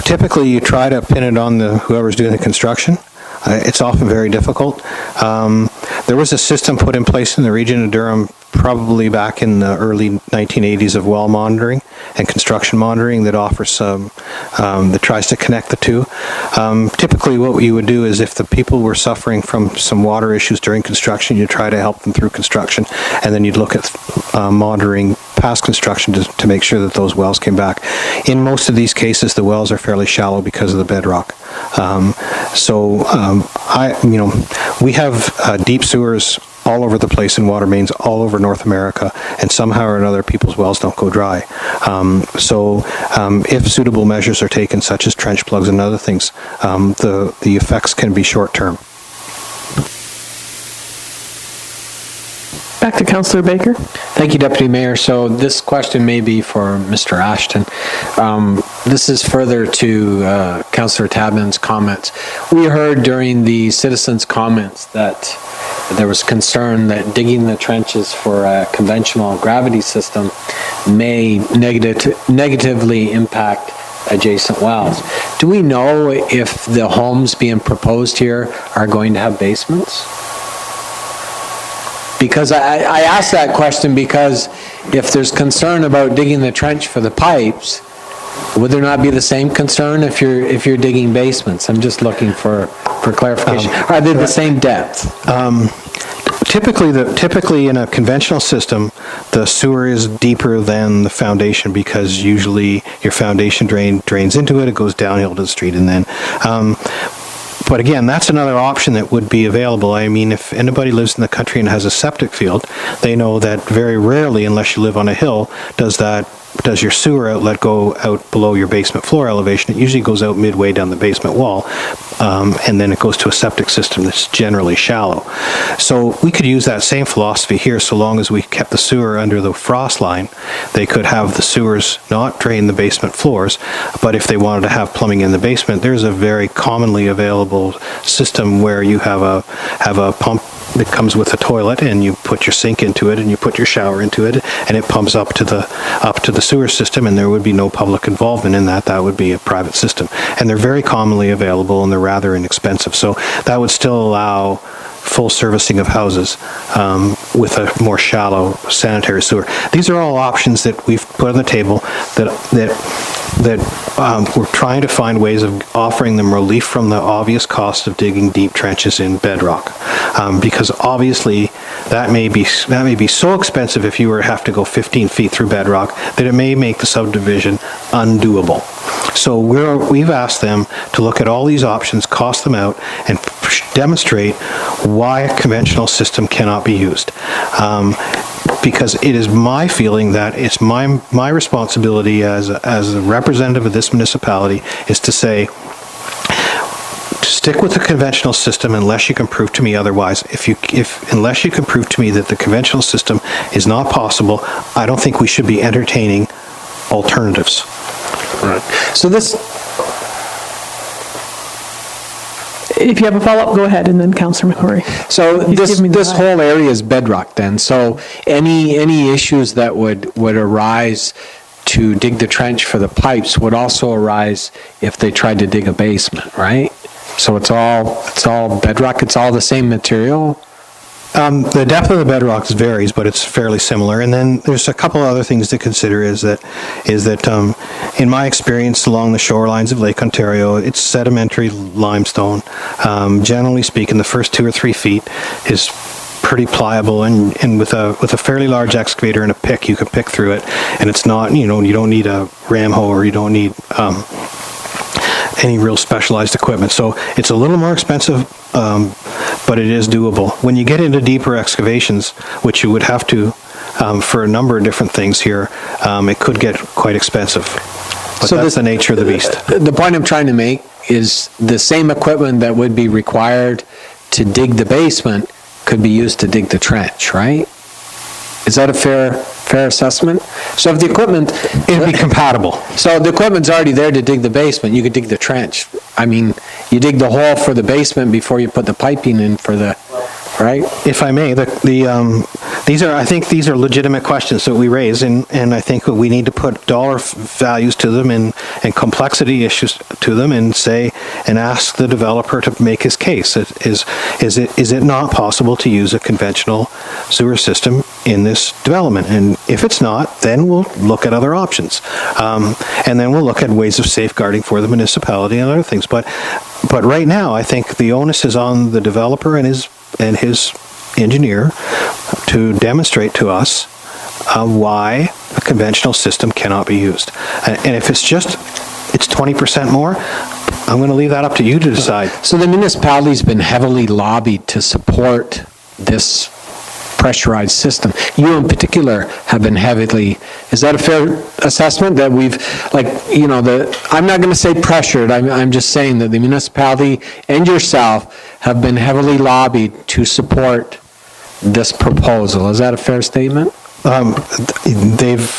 S10: Typically, you try to pin it on whoever's doing the construction. It's often very difficult. There was a system put in place in the region of Durham probably back in the early 1980s of well monitoring and construction monitoring that offers that tries to connect the two. Typically what you would do is if the people were suffering from some water issues during construction, you try to help them through construction, and then you'd look at monitoring past construction to make sure that those wells came back. In most of these cases, the wells are fairly shallow because of the bedrock. We have deep sewers all over the place and water mains all over North America, and somehow or another people's wells don't go dry. If suitable measures are taken, such as trench plugs and other things, the effects can be short-term.
S4: Back to Councillor Baker.
S7: Thank you, Deputy Mayor. So this question may be for Mr. Ashton. This is further to Councillor Tabman's comments. We heard during the citizens' comments that there was concern that digging the trenches for a conventional gravity system may negatively impact adjacent wells. Do we know if the homes being proposed here are going to have basements? Because I asked that question because if there's concern about digging the trench for the pipes, would there not be the same concern if you're digging basements? I'm just looking for clarification. Are they the same depth?
S10: Typically in a conventional system, the sewer is deeper than the foundation because usually your foundation drains into it, it goes downhill to the street, and then but again, that's another option that would be available. I mean, if anybody lives in the country and has a septic field, they know that very rarely, unless you live on a hill, does your sewer outlet go out below your basement floor elevation. It usually goes out midway down the basement wall, and then it goes to a septic system that's generally shallow. So we could use that same philosophy here, so long as we kept the sewer under the frost line. They could have the sewers not drain the basement floors, but if they wanted to have plumbing in the basement, there's a very commonly available system where you have a pump that comes with a toilet, and you put your sink into it and you put your shower into it, and it pumps up to the sewer system, and there would be no public involvement in that. That would be a private system, and they're very commonly available and they're rather inexpensive, so that would still allow full servicing of houses with a more shallow sanitary sewer. These are all options that we've put on the table that we're trying to find ways of offering them relief from the obvious cost of digging deep trenches in bedrock, because obviously that may be so expensive if you were to have to go 15 feet through bedrock that it may make the subdivision undoable. So we've asked them to look at all these options, cost them out, and demonstrate why a conventional system cannot be used. Because it is my feeling that it's my responsibility as a representative of this municipality is to say, stick with the conventional system unless you can prove to me otherwise. Unless you can prove to me that the conventional system is not possible, I don't think we should be entertaining alternatives.
S7: So this,
S4: If you have a follow-up, go ahead, and then Councillor McMurray.
S7: so
S4: He's
S7: this,
S4: giving me the
S7: this
S4: eye.
S7: whole area is bedrock then, so any issues that would arise to dig the trench for the pipes would also arise if they tried to dig a basement, right? So it's all bedrock, it's all the same material?
S10: The depth of the bedrock varies, but it's fairly similar. And then there's a couple other things to consider is that in my experience along the shorelines of Lake Ontario, it's sedimentary limestone. Generally speaking, the first 2 or 3 feet is pretty pliable, and with a fairly large excavator and a pick, you can pick through it. And it's not, you don't need a ram hoe, or you don't need any real specialized equipment. So it's a little more expensive, but it is doable. When you get into deeper excavations, which you would have to for a number of different things here, it could get quite expensive. But that's the nature of the beast.
S7: The point I'm trying to make is the same equipment that would be required to dig the basement could be used to dig the trench, right? Is that a fair assessment? So if the equipment...
S10: It'd be compatible.
S7: So the equipment's already there to dig the basement, you could dig the trench. I mean, you dig the hole for the basement before you put the piping in for the, right?
S10: If I may, I think these are legitimate questions that we raise, and I think we need to put dollar values to them and complexity issues to them, and ask the developer to make his case. Is it not possible to use a conventional sewer system in this development? And if it's not, then we'll look at other options, and then we'll look at ways of safeguarding for the municipality and other things. But right now, I think the onus is on the developer and his engineer to demonstrate to us why a conventional system cannot be used. And if it's 20% more, I'm going to leave that up to you to decide.
S7: So the municipality's been heavily lobbied to support this pressurized system. You in particular have been heavily, is that a fair assessment that we've, I'm not going to say pressured, I'm just saying that the municipality and yourself have been heavily lobbied to support this proposal. Is that a fair statement?
S10: They've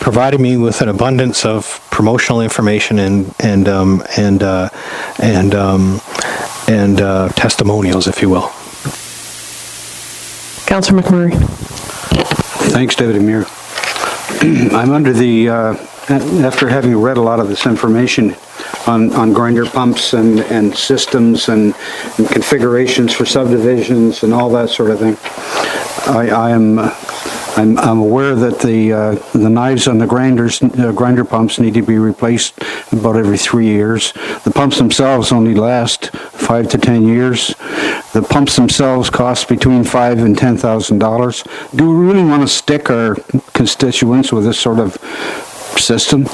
S10: provided me with an abundance of promotional information and testimonials, if you will.
S4: Councillor McMurray.
S11: Thanks, Deputy Mayor. I'm under the, after having read a lot of this information on grinder pumps and systems and configurations for subdivisions and all that sort of thing, I'm aware that the knives on the grinder pumps need to be replaced about every 3 years. The pumps themselves only last 5 to 10 years. The pumps themselves cost between $5,000 and $10,000. Do we really want to stick our constituents with this sort of system?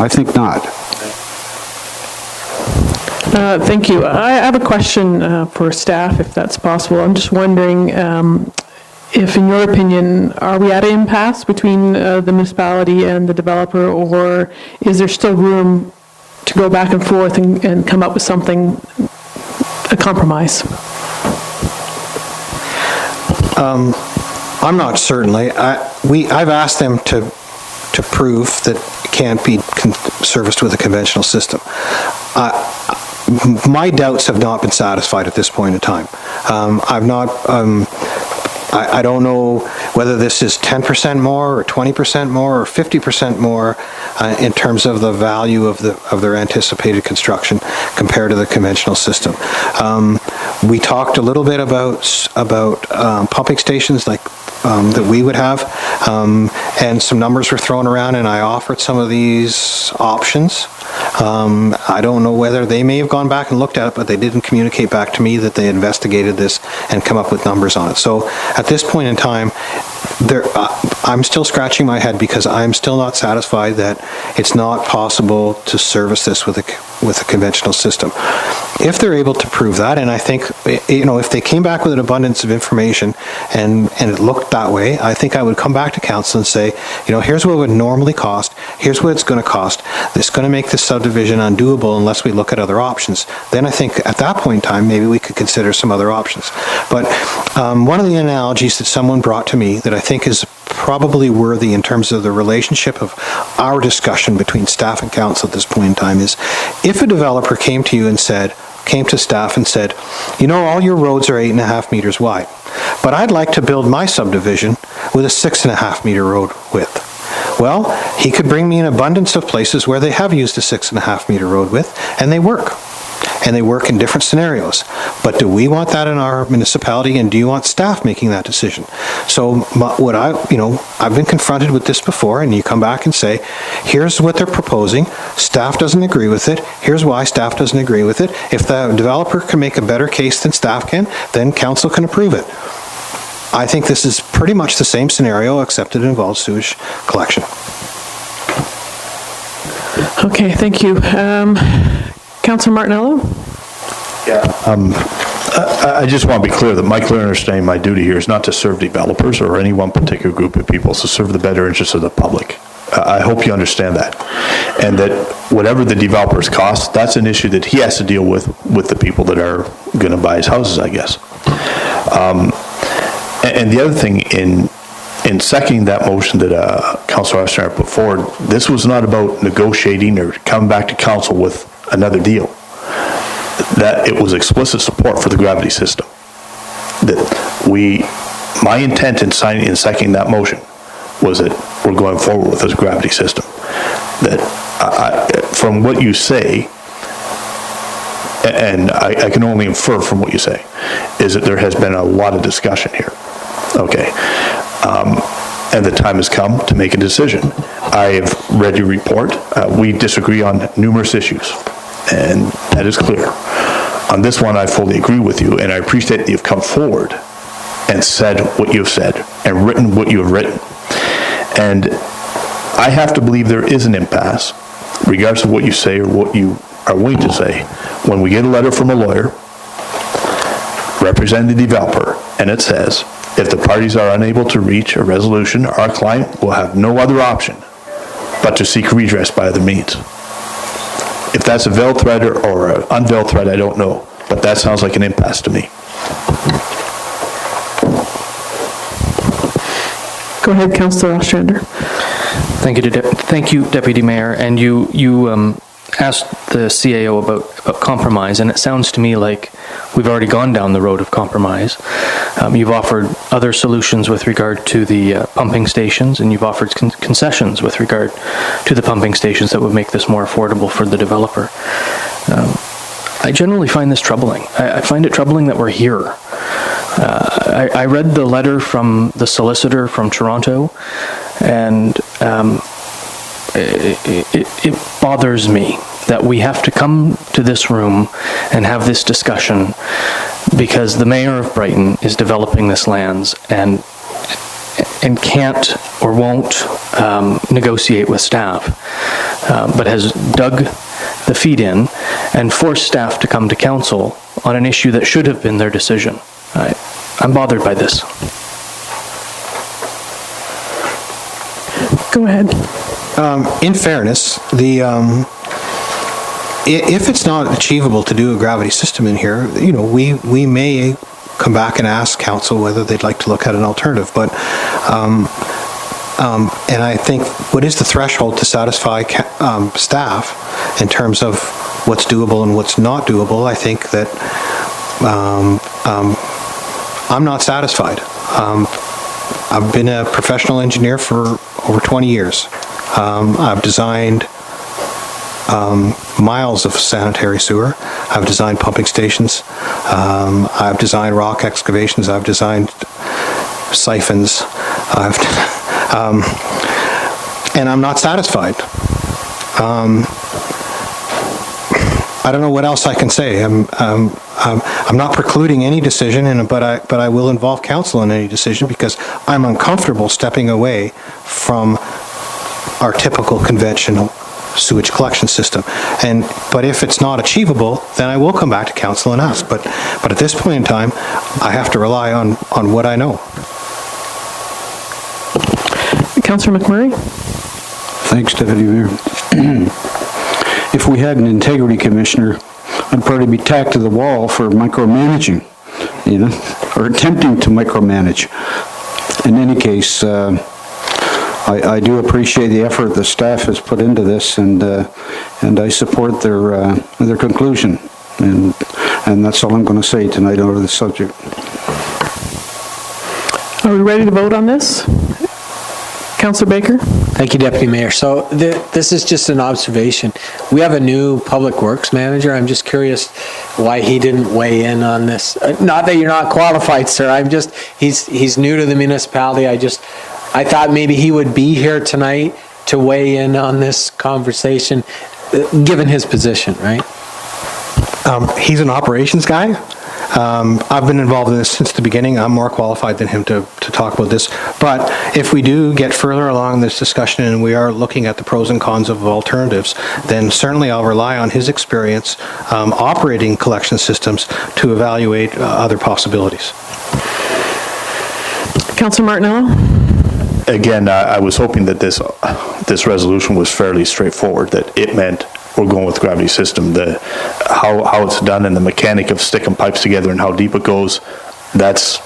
S11: I think not.
S4: Thank you. I have a question for staff, if that's possible. I'm just wondering if, in your opinion, are we at an impasse between the municipality and the developer, or is there still room to go back and forth and come up with something, a compromise?
S10: I'm not certain. I've asked them to prove that it can't be serviced with a conventional system. My doubts have not been satisfied at this point in time. I don't know whether this is 10% more or 20% more or 50% more in terms of the value of their anticipated construction compared to the conventional system. We talked a little bit about pumping stations that we would have, and some numbers were thrown around, and I offered some of these options. I don't know whether they may have gone back and looked at it, but they didn't communicate back to me that they investigated this and come up with numbers on it. So at this point in time, I'm still scratching my head because I'm still not satisfied that it's not possible to service this with a conventional system. If they're able to prove that, and I think, if they came back with an abundance of information and it looked that way, I think I would come back to council and say, here's what it would normally cost, here's what it's going to cost, it's going to make this subdivision undoable unless we look at other options. Then I think at that point in time, maybe we could consider some other options. But one of the analogies that someone brought to me that I think is probably worthy in terms of the relationship of our discussion between staff and council at this point in time is, if a developer came to you and came to staff and said, you know, all your roads are 8.5 meters wide, but I'd like to build my subdivision with a 6.5 meter road width. Well, he could bring me an abundance of places where they have used a 6.5 meter road width, and they work. And they work in different scenarios. But do we want that in our municipality, and do you want staff making that decision? So I've been confronted with this before, and you come back and say, here's what they're proposing, staff doesn't agree with it, here's why staff doesn't agree with it. If the developer can make a better case than staff can, then council can approve it. I think this is pretty much the same scenario, except it involves sewage collection.
S4: Okay, thank you. Councillor Martinello?
S13: I just want to be clear that my clear understanding, my duty here is not to serve developers or any one particular group of people, it's to serve the better interests of the public. I hope you understand that. And that whatever the developer's cost, that's an issue that he has to deal with the people that are going to buy his houses, I guess. And the other thing, in seconding that motion that Councillor Ostermeyer put forward, this was not about negotiating or coming back to council with another deal. That it was explicit support for the gravity system. That my intent in seconding that motion was that we're going forward with this gravity system. That from what you say, and I can only infer from what you say, is that there has been a lot of discussion here. Okay. And the time has come to make a decision. I have read your report. We disagree on numerous issues, and that is clear. On this one, I fully agree with you, and I appreciate that you've come forward and said what you've said and written what you have written. And I have to believe there is an impasse, regardless of what you say or what you are willing to say, when we get a letter from a lawyer representing the developer, and it says, if the parties are unable to reach a resolution, our client will have no other option but to seek redress by other means. If that's a veiled threat or an unveiled threat, I don't know, but that sounds like an impasse to me.
S4: Go ahead, Councillor Ostrander.
S2: Thank you, Deputy Mayor. And you asked the CAO about compromise, and it sounds to me like we've already gone down the road of compromise. You've offered other solutions with regard to the pumping stations, and you've offered concessions with regard to the pumping stations that would make this more affordable for the developer. I generally find this troubling. I find it troubling that we're here. I read the letter from the solicitor from Toronto, and it bothers me that we have to come to this room and have this discussion because the mayor of Brighton is developing this lands and can't or won't negotiate with staff, but has dug the feet in and forced staff to come to council on an issue that should have been their decision. I'm bothered by this.
S4: Go ahead.
S10: In fairness, if it's not achievable to do a gravity system in here, we may come back and ask council whether they'd like to look at an alternative. But and I think, what is the threshold to satisfy staff in terms of what's doable and what's not doable? I think that I'm not satisfied. I've been a professional engineer for over 20 years. I've designed miles of sanitary sewer. I've designed pumping stations. I've designed rock excavations. I've designed siphons. And I'm not satisfied. I don't know what else I can say. I'm not precluding any decision, but I will involve council in any decision because I'm uncomfortable stepping away from our typical conventional sewage collection system. But if it's not achievable, then I will come back to council and ask. But at this point in time, I have to rely on what I know.
S4: Councillor McMurray?
S11: Thanks, Deputy Mayor. If we had an integrity commissioner, I'd probably be tacked to the wall for micromanaging, or attempting to micromanage. In any case, I do appreciate the effort the staff has put into this, and I support their conclusion. And that's all I'm going to say tonight over the subject.
S4: Are we ready to vote on this? Councillor Baker?
S7: Thank you, Deputy Mayor. So this is just an observation. We have a new Public Works manager. I'm just curious why he didn't weigh in on this. Not that you're not qualified, sir. He's new to the municipality. I thought maybe he would be here tonight to weigh in on this conversation, given his position, right?
S10: He's an operations guy. I've been involved in this since the beginning. I'm more qualified than him to talk about this. But if we do get further along this discussion and we are looking at the pros and cons of alternatives, then certainly I'll rely on his experience operating collection systems to evaluate other possibilities.
S4: Councillor Martinello?
S13: Again, I was hoping that this resolution was fairly straightforward, that it meant we're going with gravity system. How it's done and the mechanic of sticking pipes together and how deep it goes, that's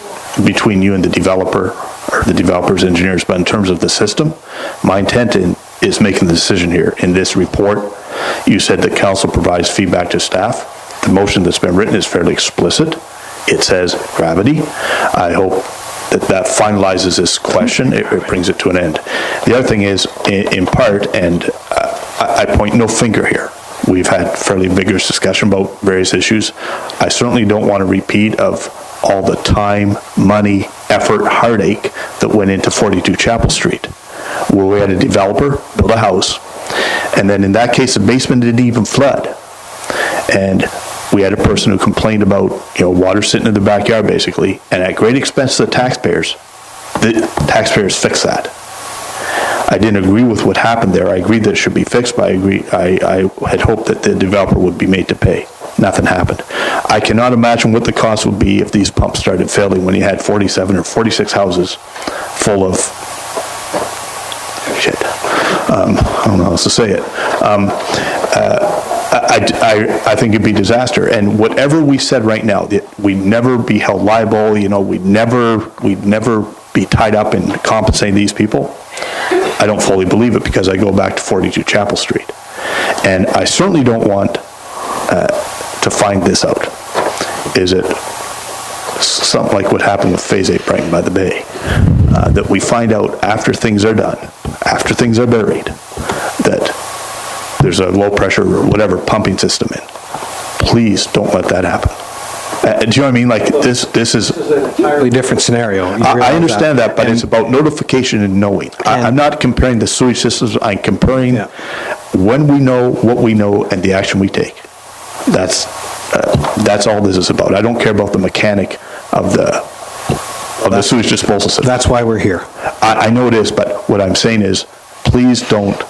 S13: between you and the developer or the developer's engineers. But in terms of the system, my intent is making the decision here. In this report, you said that council provides feedback to staff. The motion that's been written is fairly explicit. It says gravity. I hope that finalizes this question. It brings it to an end. The other thing is, in part, and I point no finger here. We've had fairly vigorous discussion about various issues. I certainly don't want a repeat of all the time, money, effort, heartache that went into 42 Chapel Street, where we had a developer build a house, and then in that case, the basement didn't even flood. And we had a person who complained about, water sitting in the backyard, basically, and at great expense to the taxpayers fixed that. I didn't agree with what happened there. I agreed that it should be fixed, but I had hoped that the developer would be made to pay. Nothing happened. I cannot imagine what the cost would be if these pumps started failing when you had 47 or 46 houses full of shit. I don't know how else to say it. I think it'd be disaster. And whatever we said right now, that we'd never be held liable, we'd never be tied up in compensating these people. I don't fully believe it, because I go back to 42 Chapel Street. And I certainly don't want to find this out. Is it something like what happened with Phase 8 Brighton by the Bay? That we find out after things are done, after things are buried, that there's a low pressure or whatever pumping system in. Please don't let that happen. Do you know what I mean? Like this is
S10: an entirely different scenario.
S13: I understand that, but it's about notification and knowing. I'm not comparing the sewage systems. I'm comparing when we know what we know and the action we take. That's all this is about. I don't care about the mechanic of the sewage disposal system.
S10: That's why we're here.
S13: I know it is, but what I'm saying is, please don't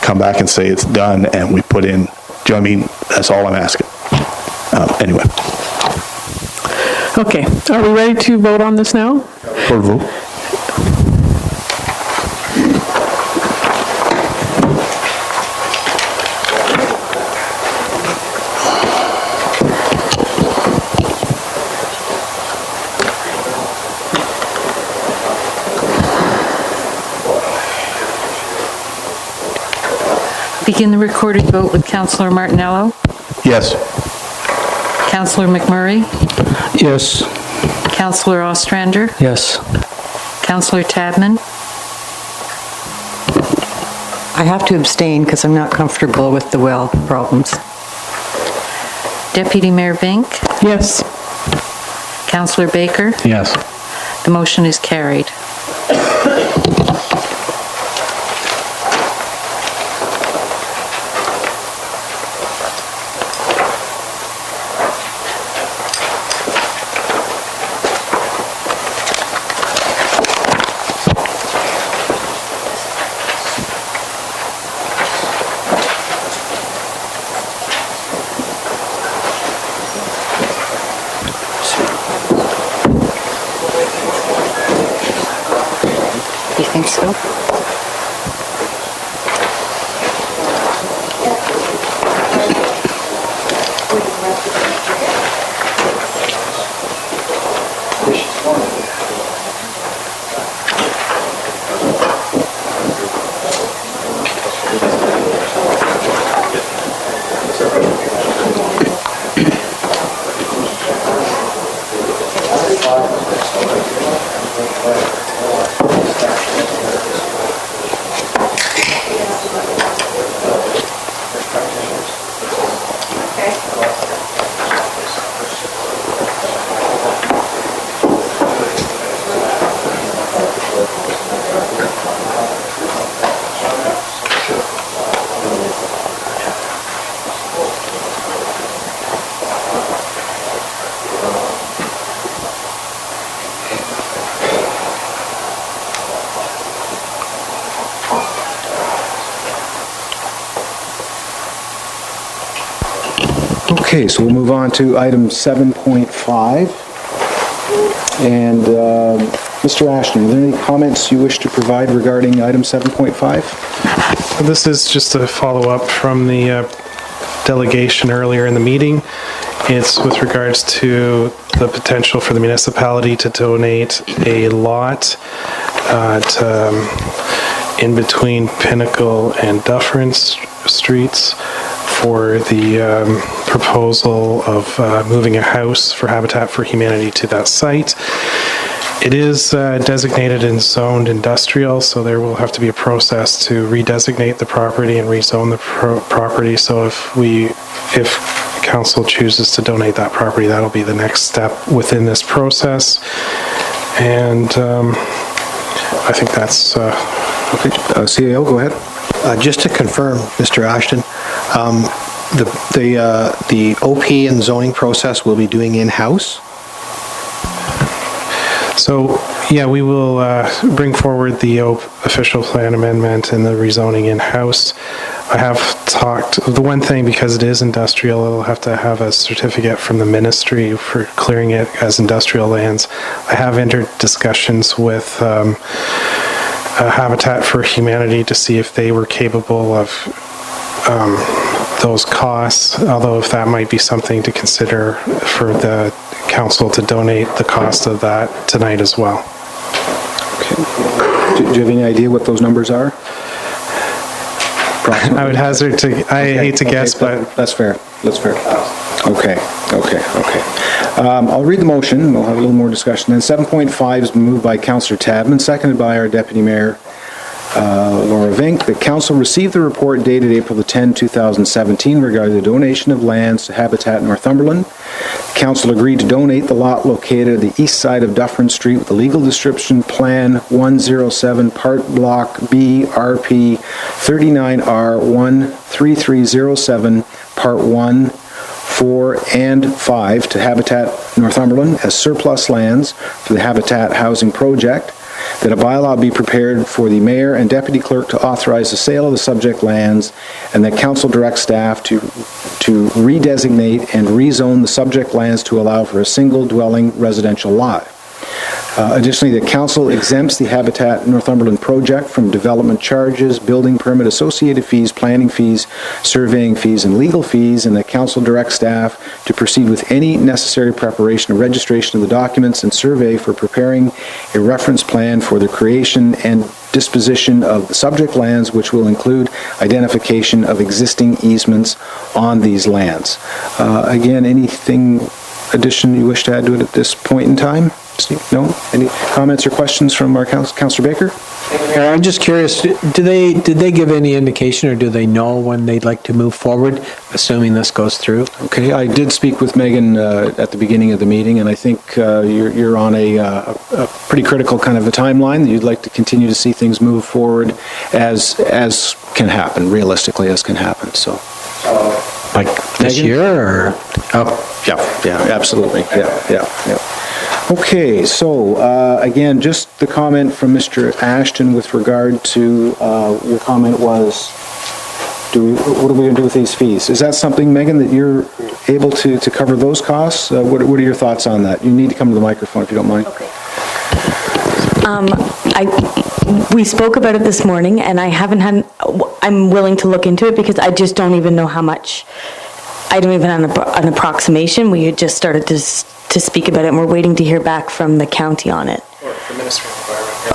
S13: come back and say it's done and we put in. Do you know what I mean? That's all I'm asking. Anyway.
S4: Okay, are we ready to vote on this now?
S13: For vote.
S15: Begin the recorded vote with Councillor Martinello.
S13: Yes.
S15: Councillor McMurray.
S11: Yes.
S15: Councillor Ostrander.
S2: Yes.
S15: Councillor Tadman.
S14: I have to abstain because I'm not comfortable with the well problems.
S15: Deputy Mayor Vink.
S4: Yes.
S15: Councillor Baker.
S7: Yes.
S15: The motion is carried. You think so?
S1: Okay, so we'll move on to item 7.5. And Mr. Ashton, are there any comments you wish to provide regarding item 7.5?
S12: This is just a follow-up from the delegation earlier in the meeting. It's with regards to the potential for the municipality to donate a lot in between Pinnacle and Dufferin Streets for the proposal of moving a house for Habitat for Humanity to that site. It is designated and zoned industrial, so there will have to be a process to redesignate the property and rezone the property. So if council chooses to donate that property, that'll be the next step within this process. And I think that's...
S1: Okay, CAO, go ahead.
S10: Just to confirm, Mr. Ashton, the OP and zoning process we'll be doing in-house?
S12: So, yeah, we will bring forward the official plan amendment and the rezoning in-house. I have talked, the one thing, because it is industrial, it'll have to have a certificate from the ministry for clearing it as industrial lands. I have entered discussions with Habitat for Humanity to see if they were capable of those costs, although if that might be something to consider for the council to donate the cost of that tonight as well.
S1: Okay. Do you have any idea what those numbers are?
S12: I would hazard to, I hate to guess, but...
S1: That's fair. That's fair. Okay. I'll read the motion, and we'll have a little more discussion. Then 7.5 is moved by Councillor Tadman, seconded by our Deputy Mayor, Laura Vink. The council received the report dated April the 10, 2017 regarding the donation of lands to Habitat Northumberland. The council agreed to donate the lot located at the east side of Dufferin Street with the legal description Plan 107 Part Block B RP 39R13307 Part 1, 4, and 5 to Habitat Northumberland as surplus lands for the Habitat Housing Project, that a bylaw be prepared for the mayor and deputy clerk to authorize the sale of the subject lands, and that council direct staff to redesignate and rezone the subject lands to allow for a single dwelling residential lot. Additionally, the council exempts the Habitat Northumberland project from development charges, building permit associated fees, planning fees, surveying fees, and legal fees, and the council directs staff to proceed with any necessary preparation or registration of the documents and survey for preparing a reference plan for the creation and disposition of the subject lands, which will include identification of existing easements on these lands. Again, anything addition you wish to add to it at this point in time? Steve, no? Any comments or questions from our Councillor Baker?
S7: I'm just curious, did they give any indication, or do they know when they'd like to move forward, assuming this goes through?
S1: Okay, I did speak with Megan at the beginning of the meeting, and I think you're on a pretty critical kind of a timeline that you'd like to continue to see things move forward as can happen, realistically as can happen, so.
S7: Like this
S1: Megan?
S7: year, or?
S1: Oh, yeah, absolutely, yeah. Okay, so again, just the comment from Mr. Ashton with regard to your comment was, what are we going to do with these fees? Is that something, Megan, that you're able to cover those costs? What are your thoughts on that? You need to come to the microphone if you don't mind.
S8: Okay. We spoke about it this morning, and I'm willing to look into it because I just don't even know how much. I don't even have an approximation. We had just started to speak about it, and we're waiting to hear back from the county on it.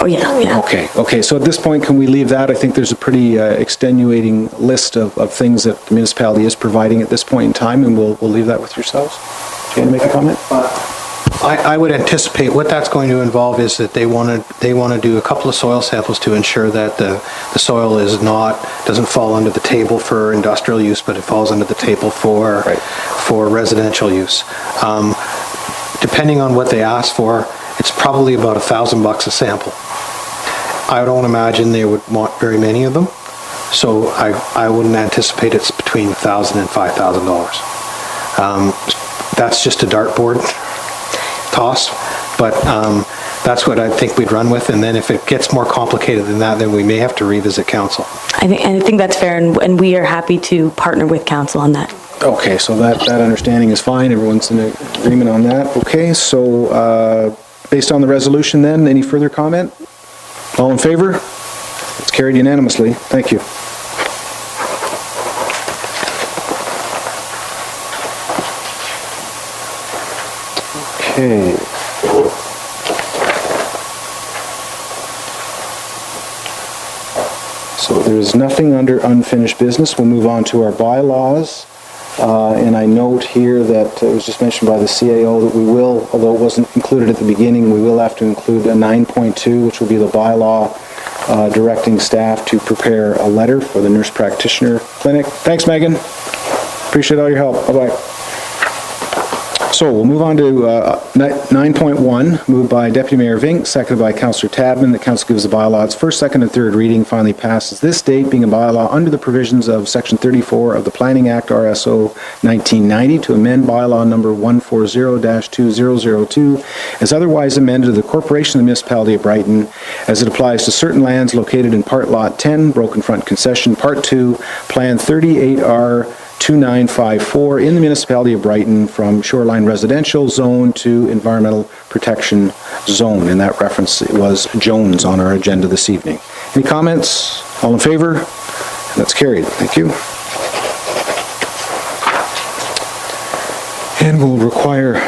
S8: Oh, yeah.
S1: Okay, so at this point, can we leave that? I think there's a pretty extenuating list of things that the municipality is providing at this point in time, and we'll leave that with yourselves. Do you want to make a comment?
S10: I would anticipate what that's going to involve is that they want to do a couple of soil samples to ensure that the soil doesn't fall under the table for industrial use, but it falls under the table for residential use. Depending on what they ask for, it's probably about $1,000 a sample. I don't imagine they would want very many of them, so I wouldn't anticipate it's between $1,000 and $5,000. That's just a dartboard toss, but that's what I think we'd run with, and then if it gets more complicated than that, then we may have to revisit council.
S8: I think that's fair, and we are happy to partner with council on that.
S1: Okay, so that understanding is fine, everyone's in agreement on that. Okay, so based on the resolution then, any further comment? All in favor? It's carried unanimously. Thank you. Okay. So there's nothing under unfinished business. We'll move on to our bylaws. And I note here that it was just mentioned by the CAO that we will, although it wasn't included at the beginning, we will have to include a 9.2, which will be the bylaw directing staff to prepare a letter for the nurse practitioner clinic. Thanks, Megan. Appreciate all your help. Bye-bye. So we'll move on to 9.1, moved by Deputy Mayor Vink, seconded by Councillor Tadman. The council gives the bylaw its first, second, and third reading, finally passes this date, being a bylaw under the provisions of Section 34 of the Planning Act, RSO 1990, to amend bylaw number 140-2002 as otherwise amended of the Corporation of the Municipality of Brighton as it applies to certain lands located in Part Lot 10, Broken Front Concession, Part 2, Plan 38R 2954 in the municipality of Brighton from shoreline residential zone to environmental protection zone. In that reference, it was Jones on our agenda this evening. Any comments? All in favor? That's carried. Thank you. And we'll require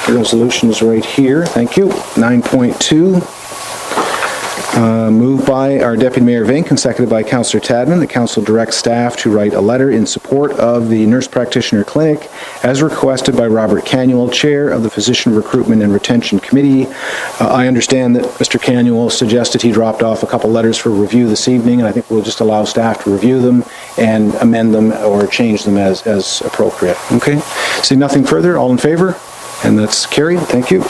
S1: the resolution is right here. Thank you. 9.2. Moved by our Deputy Mayor Vink and seconded by Councillor Tadman. The council directs staff to write a letter in support of the Nurse Practitioner Clinic as requested by Robert Canuel, Chair of the Physician Recruitment and Retention Committee. I understand that Mr. Canuel suggested he dropped off a couple letters for review this evening, and I think we'll just allow staff to review them and amend them or change them as appropriate. Okay? See nothing further? All in favor? And that's carried. Thank you.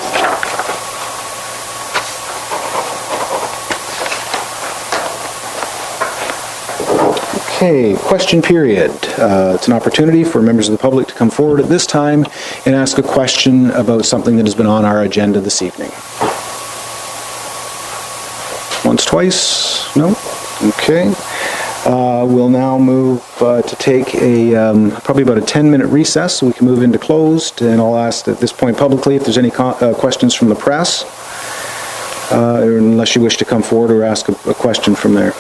S1: Okay, question period. It's an opportunity for members of the public to come forward at this time and ask a question about something that has been on our agenda this evening. Once, twice? No? Okay. We'll now move to take a probably about a 10-minute recess so we can move into closed, and I'll ask at this point publicly if there's any questions from the press, unless you wish to come forward or ask a question from there.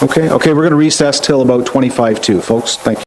S1: Okay, we're going to recess till about 25 to, folks. Thank you.